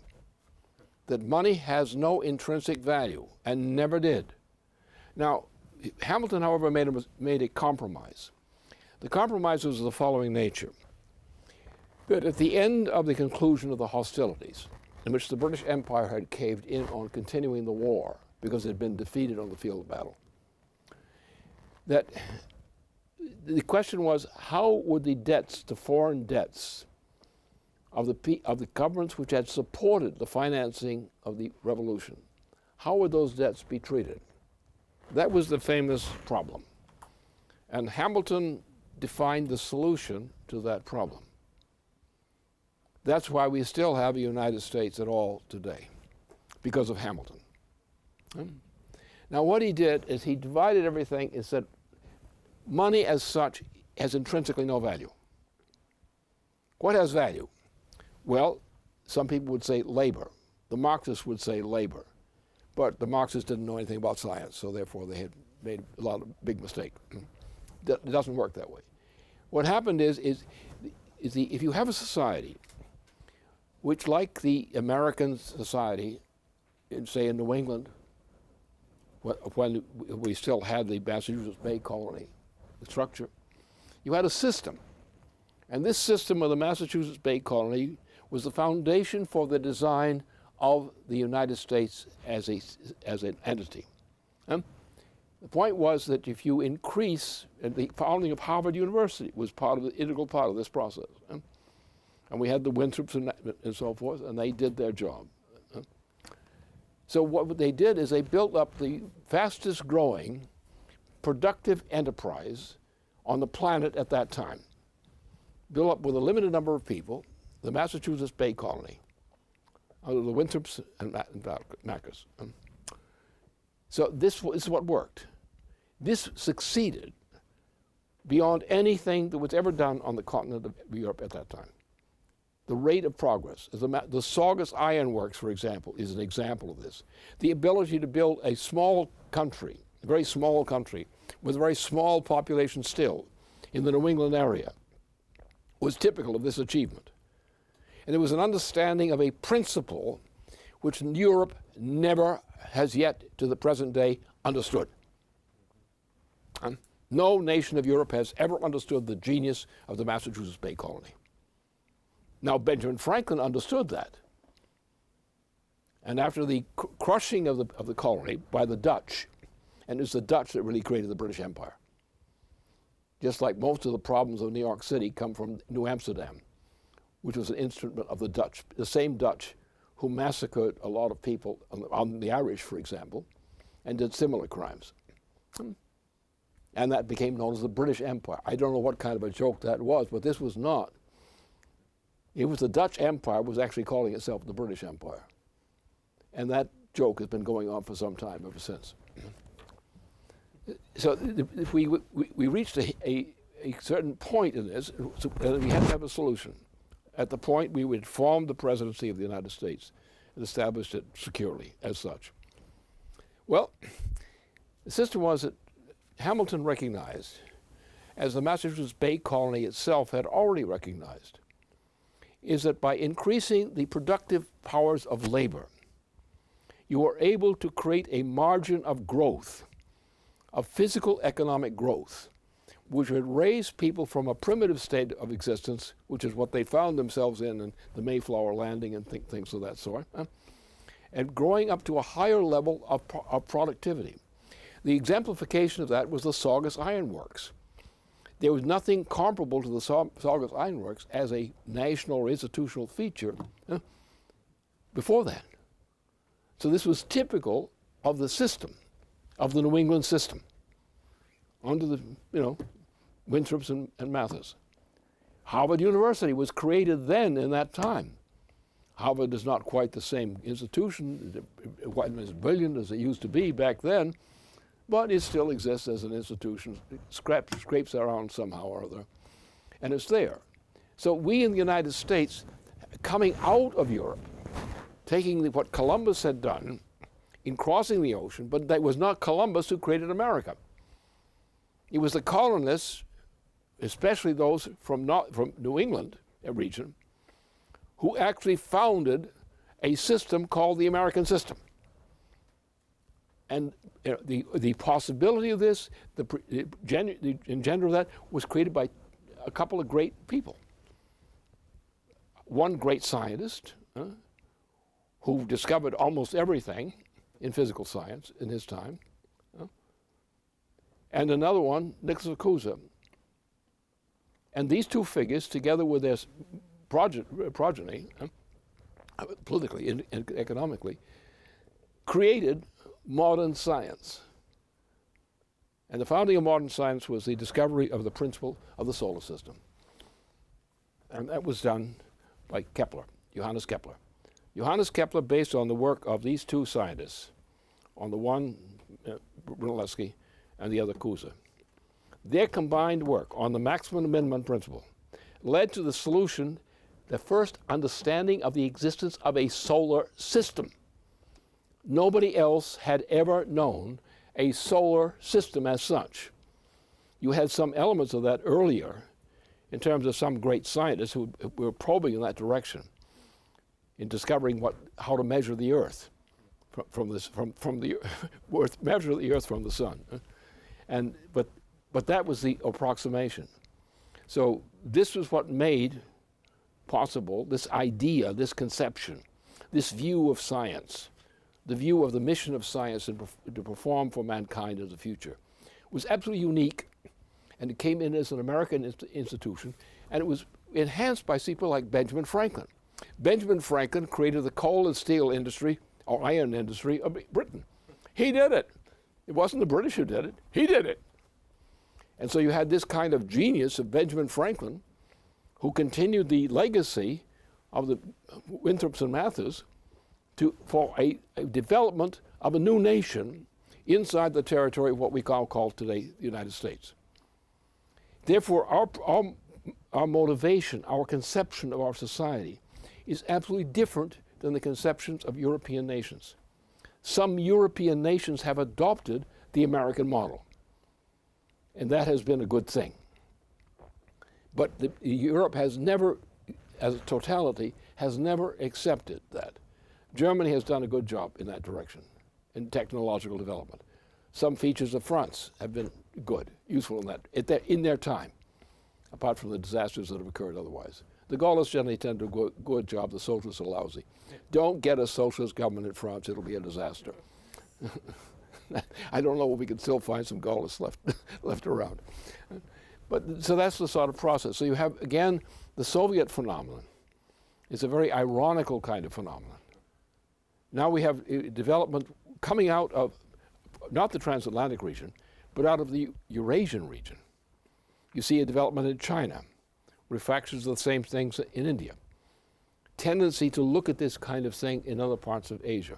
Speaker 2: that money has no intrinsic value and never did. Now, Hamilton, however, made a compromise. The compromise was of the following nature: that at the end of the conclusion of the hostilities, in which the British Empire had caved in on continuing the war because it had been defeated on the field of battle, that the question was, how would the debts, the foreign debts of the governments which had supported the financing of the revolution, how would those debts be treated? That was the famous problem. And Hamilton defined the solution to that problem. That's why we still have a United States at all today, because of Hamilton. Now, what he did is he divided everything and said, money as such has intrinsically no value. What has value? Well, some people would say labor. The Marxists would say labor. But the Marxists didn't know anything about science, so therefore they had made a lot of big mistakes. It doesn't work that way. What happened is if you have a society which, like the American society, say in New England, when we still had the Massachusetts Bay Colony structure, you had a system. And this system of the Massachusetts Bay Colony was the foundation for the design of the United States as an entity. The point was that if you increase, and the founding of Harvard University was integral part of this process. And we had the Winthrops and so forth, and they did their job. So what they did is they built up the fastest growing productive enterprise on the planet at that time. Built up with a limited number of people, the Massachusetts Bay Colony, the Winthrops and Maccas. So this is what worked. This succeeded beyond anything that was ever done on the continent of Europe at that time. The rate of progress. The Saugus Iron Works, for example, is an example of this. The ability to build a small country, a very small country, with a very small population still in the New England area, was typical of this achievement. And there was an understanding of a principle which Europe never has yet, to the present day, understood. No nation of Europe has ever understood the genius of the Massachusetts Bay Colony. Now, Benjamin Franklin understood that. And after the crushing of the colony by the Dutch, and it's the Dutch that really created the British Empire, just like most of the problems of New York City come from New Amsterdam, which was an instrument of the Dutch, the same Dutch who massacred a lot of people, on the Irish, for example, and did similar crimes. And that became known as the British Empire. I don't know what kind of a joke that was, but this was not. It was the Dutch Empire was actually calling itself the British Empire. And that joke has been going on for some time ever since. So if we reached a certain point in this, and we had to have a solution. At the point we would form the presidency of the United States and established it securely as such. Well, the system was that Hamilton recognized, as the Massachusetts Bay Colony itself had already recognized, is that by increasing the productive powers of labor, you are able to create a margin of growth, of physical economic growth, which would raise people from a primitive state of existence, which is what they found themselves in the Mayflower landing and things of that sort, and growing up to a higher level of productivity. The exemplification of that was the Saugus Iron Works. There was nothing comparable to the Saugus Iron Works as a national or institutional feature before that. So this was typical of the system, of the New England system, under the, Winthrops and Mathis. Harvard University was created then in that time. Harvard is not quite the same institution, quite as brilliant as it used to be back then, but it still exists as an institution. It scrapes around somehow or other, and it's there. So we in the United States, coming out of Europe, taking what Columbus had done in crossing the ocean, but that was not Columbus who created America. It was the colonists, especially those from New England region, who actually founded a system called the American system. And the possibility of this, the engender of that, was created by a couple of great people. One great scientist who discovered almost everything in physical science in his time, and another one, Nicholas Cusa. And these two figures, together with their progeny, politically and economically, created modern science. And the founding of modern science was the discovery of the principle of the solar system. And that was done by Kepler, Johannes Kepler. Johannes Kepler, based on the work of these two scientists, on the one, Brunelleschi, and the other Cusa. Their combined work on the maximum and minimum principle led to the solution, the first understanding of the existence of a solar system. Nobody else had ever known a solar system as such. You had some elements of that earlier in terms of some great scientists who were probing in that direction in discovering how to measure the Earth measure the Earth from the sun. But that was the approximation. So this was what made possible this idea, this conception, this view of science, the view of the mission of science to perform for mankind in the future. It was absolutely unique, and it came in as an American institution, and it was enhanced by people like Benjamin Franklin. Benjamin Franklin created the coal and steel industry, or iron industry, of Britain. He did it. It wasn't the British who did it. He did it. And so you had this kind of genius of Benjamin Franklin, who continued the legacy of the Winthrops and Mathis for a development of a new nation inside the territory of what we call today the United States. Therefore, our motivation, our conception of our society is absolutely different than the conceptions of European nations. Some European nations have adopted the American model, and that has been a good thing. But Europe has never, as a totality, has never accepted that. Germany has done a good job in that direction, in technological development. Some features of France have been good, useful in their time, apart from the disasters that have occurred otherwise. The Gaulists generally tend to do a good job. The socialists are lousy. Don't get a socialist government in France. It'll be a disaster. I don't know if we can still find some Gaulists left around. But so that's the sort of process. So you have, again, the Soviet phenomenon. It's a very ironical kind of phenomenon. Now we have development coming out of, not the transatlantic region, but out of the Eurasian region. You see a development in China, refractions of the same things in India. Tendency to look at this kind of thing in other parts of Asia.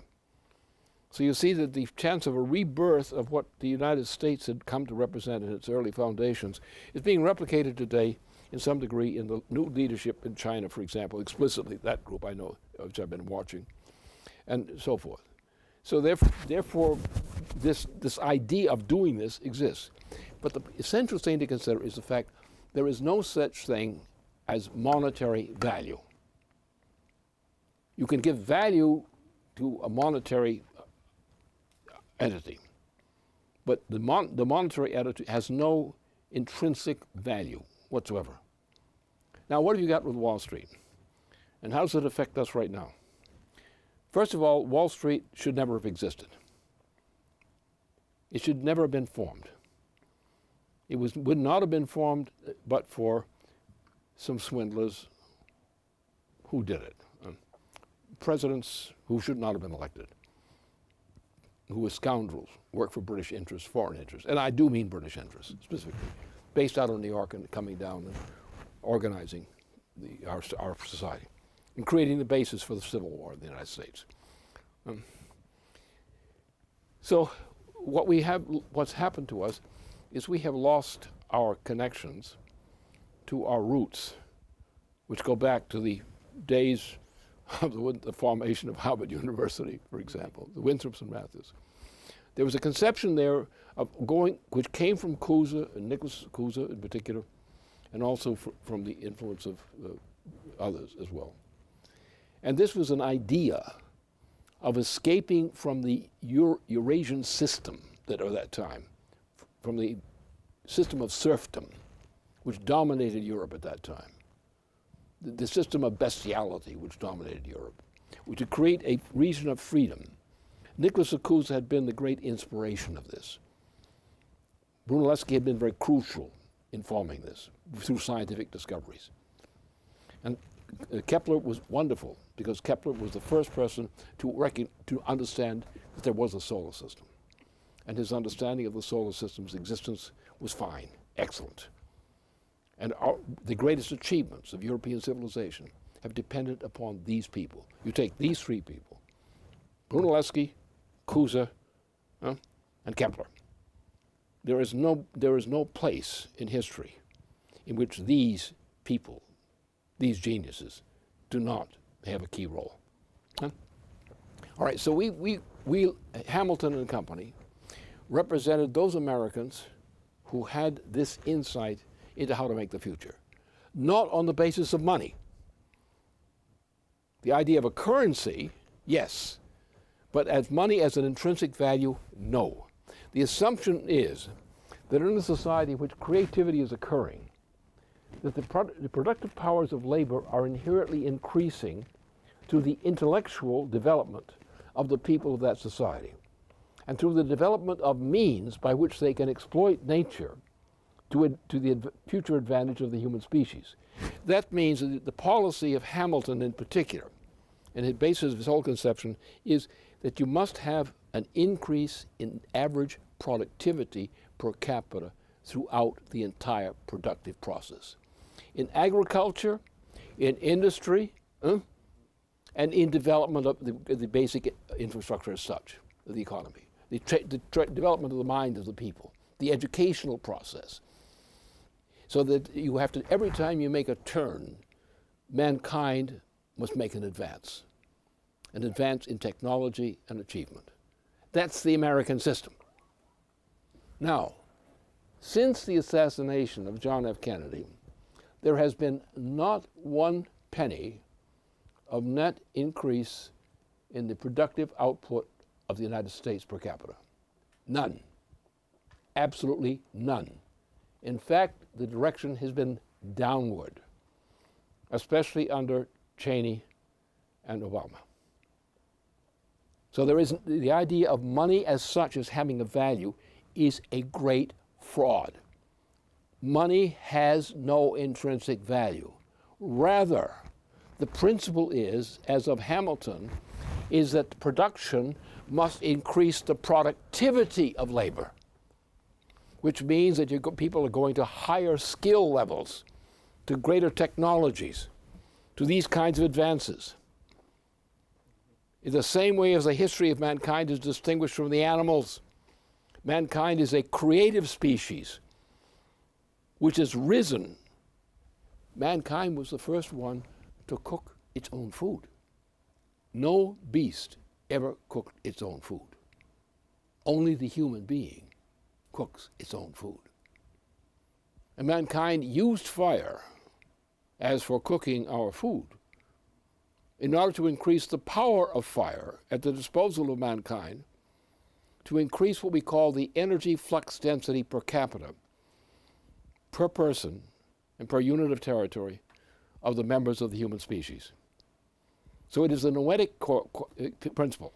Speaker 2: So you see that the chance of a rebirth of what the United States had come to represent in its early foundations is being replicated today in some degree in the new leadership in China, for example, explicitly that group I know, which I've been watching, and so forth. So therefore this idea of doing this exists. But the essential thing to consider is the fact there is no such thing as monetary value. You can give value to a monetary entity, but the monetary entity has no intrinsic value whatsoever. Now, what have you got with Wall Street? And how does it affect us right now? First of all, Wall Street should never have existed. It should never have been formed. It would not have been formed but for some swindlers who did it. Presidents who should not have been elected, who were scoundrels, worked for British interests, foreign interests, and I do mean British interests specifically, based out of New York and coming down and organizing our society and creating the basis for the Civil War in the United States. So what's happened to us is we have lost our connections to our roots, which go back to the days of the formation of Harvard University, for example, the Winthrops and Matthews. There was a conception there of which came from Cusa, and Nicholas Cusa in particular, and also from the influence of others as well. And this was an idea of escaping from the Eurasian system at that time, from the system of serfdom, which dominated Europe at that time. The system of bestiality which dominated Europe, to create a region of freedom. Nicholas Cusa had been the great inspiration of this. Brunelleschi had been very crucial in forming this through scientific discoveries. And Kepler was wonderful because Kepler was the first person to understand that there was a solar system. And his understanding of the solar system's existence was fine, excellent. And the greatest achievements of European civilization have depended upon these people. You take these three people, Brunelleschi, Cusa, and Kepler. There is no place in history in which these people, these geniuses, do not have a key role. All right, so we Hamilton and company represented those Americans who had this insight into how to make the future, not on the basis of money. The idea of a currency, yes, but as money as an intrinsic value, no. The assumption is that in a society in which creativity is occurring, that the productive powers of labor are inherently increasing through the intellectual development of the people of that society, and through the development of means by which they can exploit nature to the future advantage of the human species. That means that the policy of Hamilton in particular, and the basis of his whole conception, is that you must have an increase in average productivity per capita throughout the entire productive process. In agriculture, in industry, and in development of the basic infrastructure as such, of the economy, the development of the mind of the people, the educational process. So that you have to, every time you make a turn, mankind must make an advance in technology and achievement. That's the American system. Now, since the assassination of John F. Kennedy, there has been not one penny of net increase in the productive output of the United States per capita. None. Absolutely none. In fact, the direction has been downward, especially under Cheney and Obama. So the idea of money as such as having a value is a great fraud. Money has no intrinsic value. Rather, the principle is, as of Hamilton, is that production must increase the productivity of labor. which means that people are going to higher skill levels, to greater technologies, to these kinds of advances. In the same way as the history of mankind is distinguished from the animals, mankind is a creative species which has risen. Mankind was the first one to cook its own food. No beast ever cooked its own food. Only the human being cooks its own food. And mankind used fire as for cooking our food in order to increase the power of fire at the disposal of mankind, to increase what we call the energy flux density per capita, per person and per unit of territory of the members of the human species. So it is the noetic principle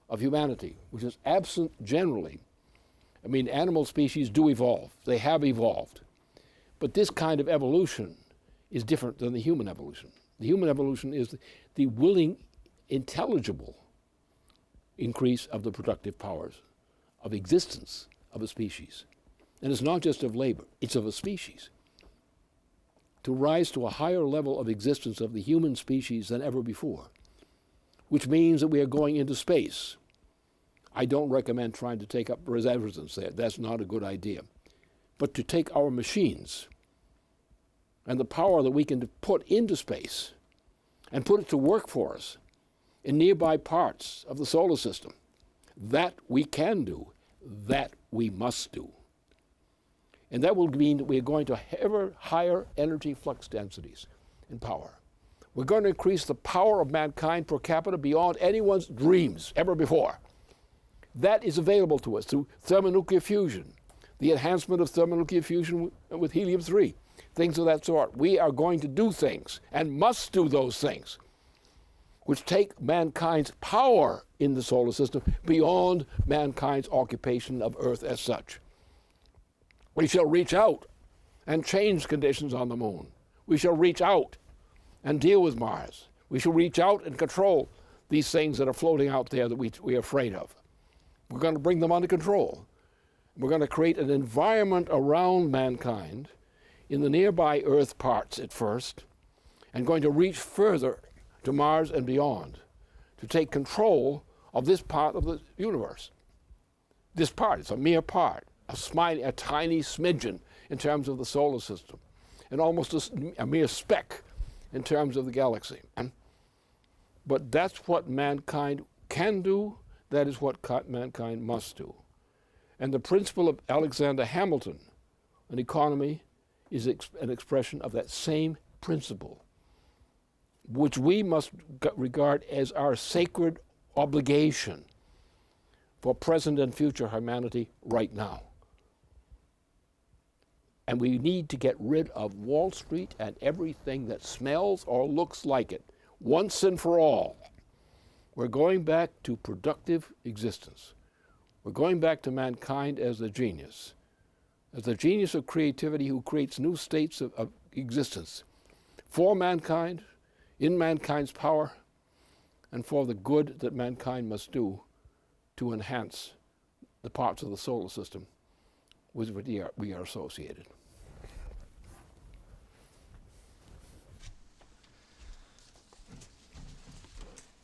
Speaker 2: of humanity, which is absent generally. I mean, animal species do evolve. They have evolved. But this kind of evolution is different than the human evolution. The human evolution is the willing, intelligible increase of the productive powers of existence of a species. And it's not just of labor, it's of a species. To rise to a higher level of existence of the human species than ever before, which means that we are going into space. I don't recommend trying to take up residence there. That's not a good idea. But to take our machines and the power that we can put into space and put it to work for us in nearby parts of the solar system, that we can do, that we must do. And that will mean that we are going to ever higher energy flux densities and power. We're going to increase the power of mankind per capita beyond anyone's dreams ever before. That is available to us through thermonuclear fusion, the enhancement of thermonuclear fusion with helium-3, things of that sort. We are going to do things, and must do those things, which take mankind's power in the solar system beyond mankind's occupation of Earth as such. We shall reach out and change conditions on the moon. We shall reach out and deal with Mars. We shall reach out and control these things that are floating out there that we are afraid of. We're going to bring them under control. We're going to create an environment around mankind in the nearby Earth parts at first, and going to reach further to Mars and beyond to take control of this part of the universe. This part, it's a mere part, a tiny smidgen in terms of the solar system, and almost a mere speck in terms of the galaxy. But that's what mankind can do. That is what mankind must do. And the principle of Alexander Hamilton, an economy, is an expression of that same principle, which we must regard as our sacred obligation for present and future humanity right now. And we need to get rid of Wall Street and everything that smells or looks like it, once and for all. We're going back to productive existence. We're going back to mankind as the genius of creativity who creates new states of existence for mankind, in mankind's power, and for the good that mankind must do to enhance the parts of the solar system with which we are associated.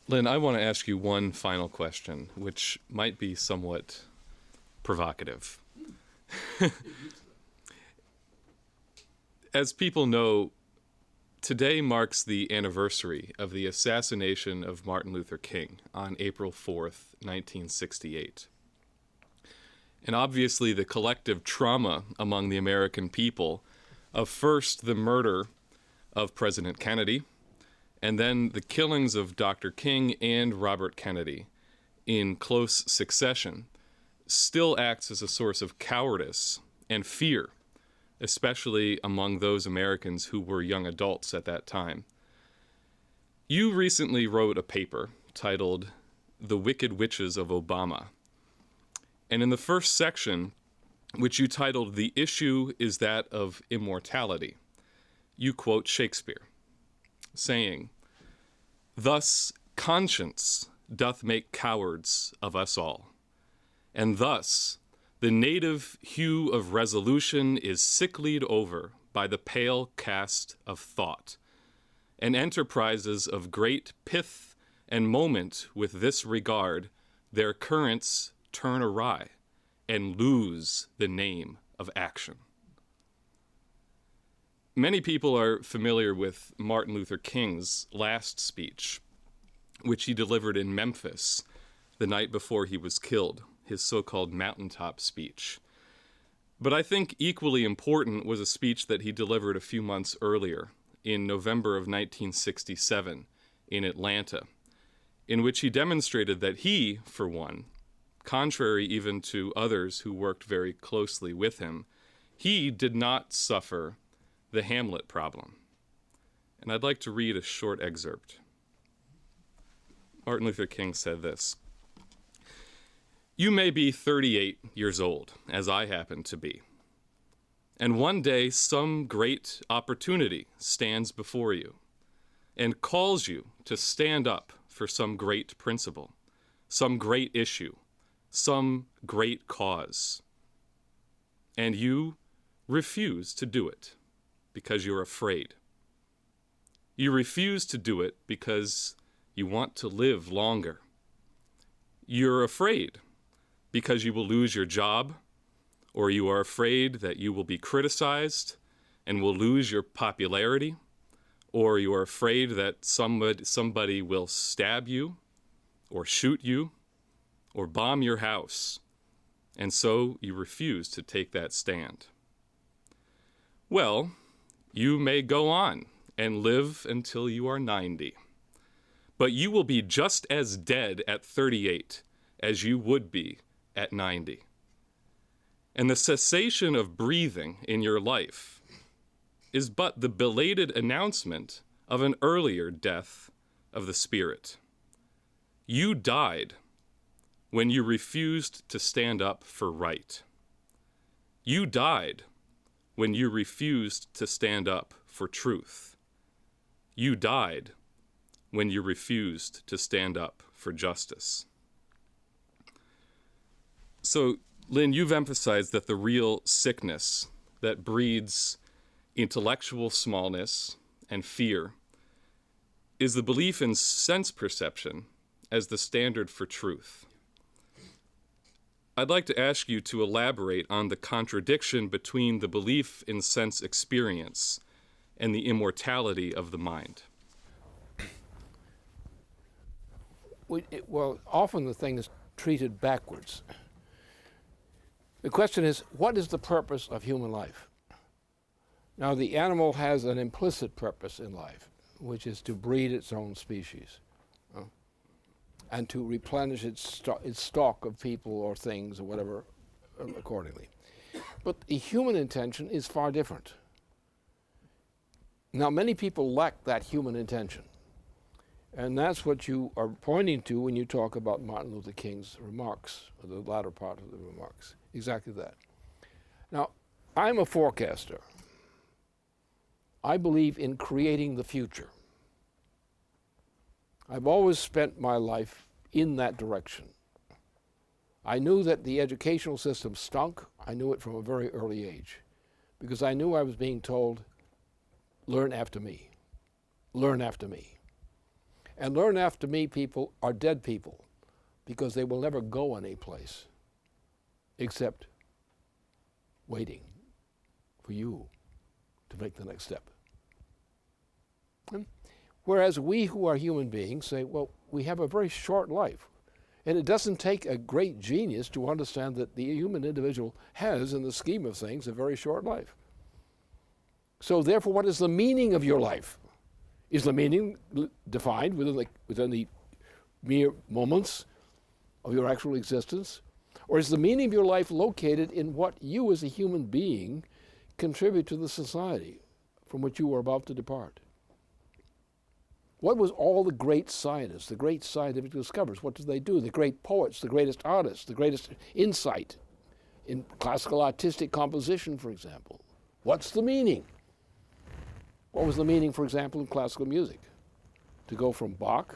Speaker 1: Lynn, I want to ask you one final question, which might be somewhat provocative. As people know, today marks the anniversary of the assassination of Martin Luther King on April 4th, 1968. And obviously the collective trauma among the American people of first the murder of President Kennedy, and then the killings of Dr. King and Robert Kennedy in close succession still acts as a source of cowardice and fear, especially among those Americans who were young adults at that time. You recently wrote a paper titled The Wicked Witches of Obama. And in the first section, which you titled The Issue is That of Immortality, you quote Shakespeare, saying, "Thus conscience doth make cowards of us all, and thus The native hue of resolution is sicklied over by the pale cast of thought, and enterprises of great pith and moment with this regard, their currents turn awry and lose the name of action. Many people are familiar with Martin Luther King's last speech, which he delivered in Memphis the night before he was killed, his so-called mountaintop speech. But I think equally important was a speech that he delivered a few months earlier, in November of 1967, in Atlanta, in which he demonstrated that he, for one, contrary even to others who worked very closely with him, he did not suffer the Hamlet problem. And I'd like to read a short excerpt. Martin Luther King said this: "You may be 38 years old, as I happen to be, and one day some great opportunity stands before you and calls you to stand up for some great principle, some great issue, some great cause. And you refuse to do it because you're afraid. You refuse to do it because you want to live longer. You're afraid because you will lose your job, or you are afraid that you will be criticized and will lose your popularity, or you are afraid that somebody will stab you or shoot you or bomb your house, and so you refuse to take that stand. Well, you may go on and live until you are 90, but you will be just as dead at 38 as you would be at 90. And the cessation of breathing in your life is but the belated announcement of an earlier death of the spirit. You died when you refused to stand up for right. You died when you refused to stand up for truth. You died when you refused to stand up for justice." So, Lynn, you've emphasized that the real sickness that breeds intellectual smallness and fear is the belief in sense perception as the standard for truth. I'd like to ask you to elaborate on the contradiction between the belief in sense experience and the immortality of the mind.
Speaker 2: Well, often the thing is treated backwards. The question is, what is the purpose of human life? Now, the animal has an implicit purpose in life, which is to breed its own species, and to replenish its stock of people or things or whatever accordingly. But the human intention is far different. Now, many people lack that human intention, and that's what you are pointing to when you talk about Martin Luther King's remarks, or the latter part of the remarks. Exactly that. Now, I'm a forecaster. I believe in creating the future. I've always spent my life in that direction. I knew that the educational system stunk. I knew it from a very early age, because I knew I was being told, learn after me, learn after me. And learn after me people are dead people, because they will never go any place except waiting for you to make the next step. Whereas we who are human beings say, well, we have a very short life. And it doesn't take a great genius to understand that the human individual has, in the scheme of things, a very short life. So therefore, what is the meaning of your life? Is the meaning defined within the mere moments of your actual existence? Or is the meaning of your life located in what you as a human being contribute to the society from which you are about to depart? What was all the great scientists, the great scientific discoverers, what did they do? The great poets, the greatest artists, the greatest insight in classical artistic composition, for example. What's the meaning? What was the meaning, for example, in classical music? To go from Bach,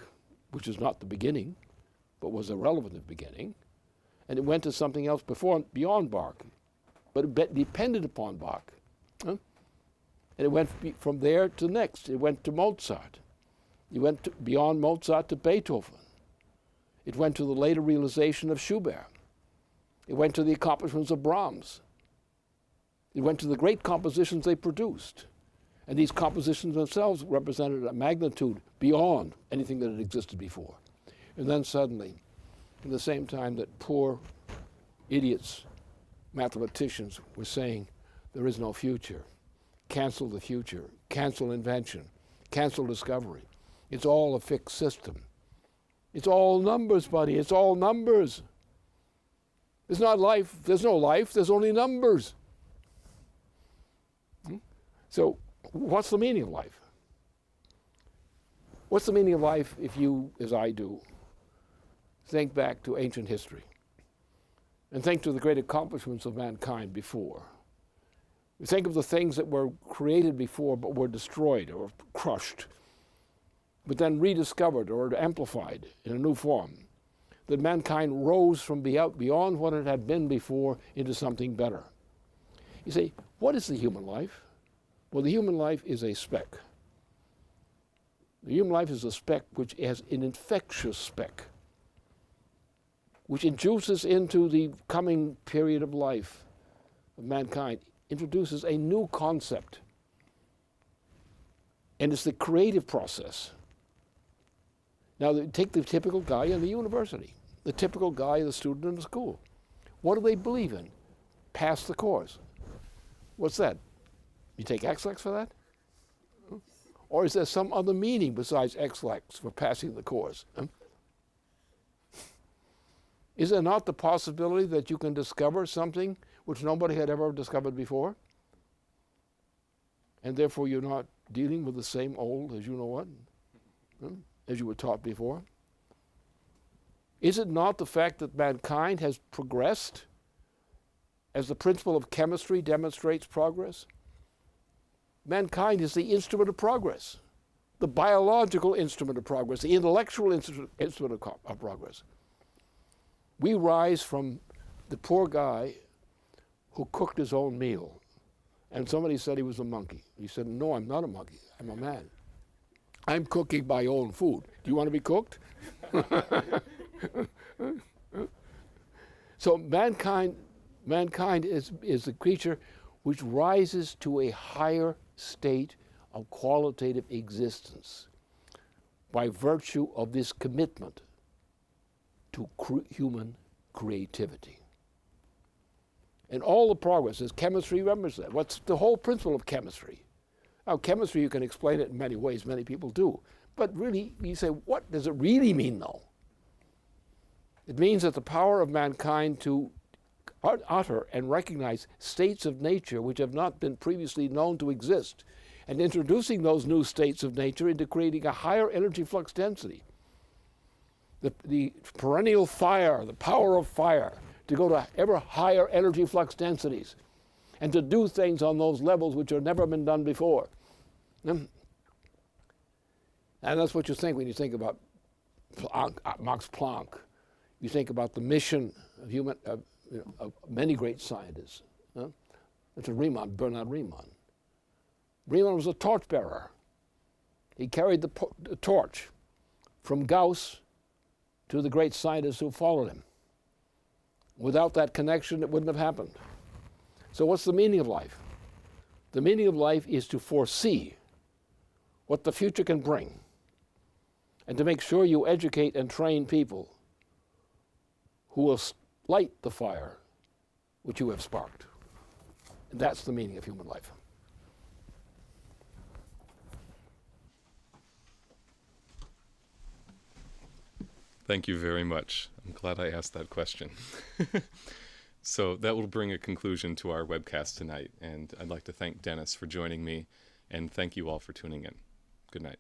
Speaker 2: which is not the beginning, but was irrelevant at the beginning, and it went to something else beyond Bach, but it depended upon Bach. Huh? And it went from there to next. It went to Mozart. It went beyond Mozart to Beethoven. It went to the later realization of Schubert. It went to the accomplishments of Brahms. It went to the great compositions they produced. And these compositions themselves represented a magnitude beyond anything that had existed before. And then suddenly, at the same time that poor idiots, mathematicians, were saying, there is no future, cancel the future, cancel invention, cancel discovery. It's all a fixed system. It's all numbers, buddy, it's all numbers. It's not life, there's no life, there's only numbers. So, what's the meaning of life? What's the meaning of life if you, as I do, think back to ancient history and think to the great accomplishments of mankind before? We think of the things that were created before but were destroyed or crushed, but then rediscovered or amplified in a new form. That mankind rose from beyond what it had been before into something better. You say, what is the human life? Well, the human life is a speck. The human life is a speck which has an infectious speck, which induces into the coming period of life of mankind, introduces a new concept. And it's the creative process. Now, take the typical guy in the university, the typical guy, the student in the school. What do they believe in? Pass the course. What's that? You take X-Lax for that? Or is there some other meaning besides X-Lax for passing the course? Is there not the possibility that you can discover something which nobody had ever discovered before? And therefore you're not dealing with the same old as you know what, as you were taught before? Is it not the fact that mankind has progressed as the principle of chemistry demonstrates progress? Mankind is the instrument of progress, the biological instrument of progress, the intellectual instrument of progress. We rise from the poor guy who cooked his own meal, and somebody said he was a monkey. He said, no, I'm not a monkey, I'm a man. I'm cooking my own food. Do you want to be cooked? So mankind is a creature which rises to a higher state of qualitative existence by virtue of this commitment to human creativity. And all the progress is chemistry, remembers that. What's the whole principle of chemistry? Now, chemistry, you can explain it in many ways, many people do. But really, you say, what does it really mean, though? It means that the power of mankind to utter and recognize states of nature which have not been previously known to exist, and introducing those new states of nature into creating a higher energy flux density. The perennial fire, the power of fire, to go to ever higher energy flux densities, and to do things on those levels which have never been done before. And that's what you think when you think about Max Planck. You think about the mission of of many great scientists. It's Bernard Riemann. Riemann was a torchbearer. He carried the torch from Gauss to the great scientists who followed him. Without that connection, it wouldn't have happened. So what's the meaning of life? The meaning of life is to foresee what the future can bring, and to make sure you educate and train people who will light the fire which you have sparked. And that's the meaning of human life.
Speaker 1: Thank you very much. I'm glad I asked that question. So that will bring a conclusion to our webcast tonight, and I'd like to thank Dennis for joining me, and thank you all for tuning in. Good night.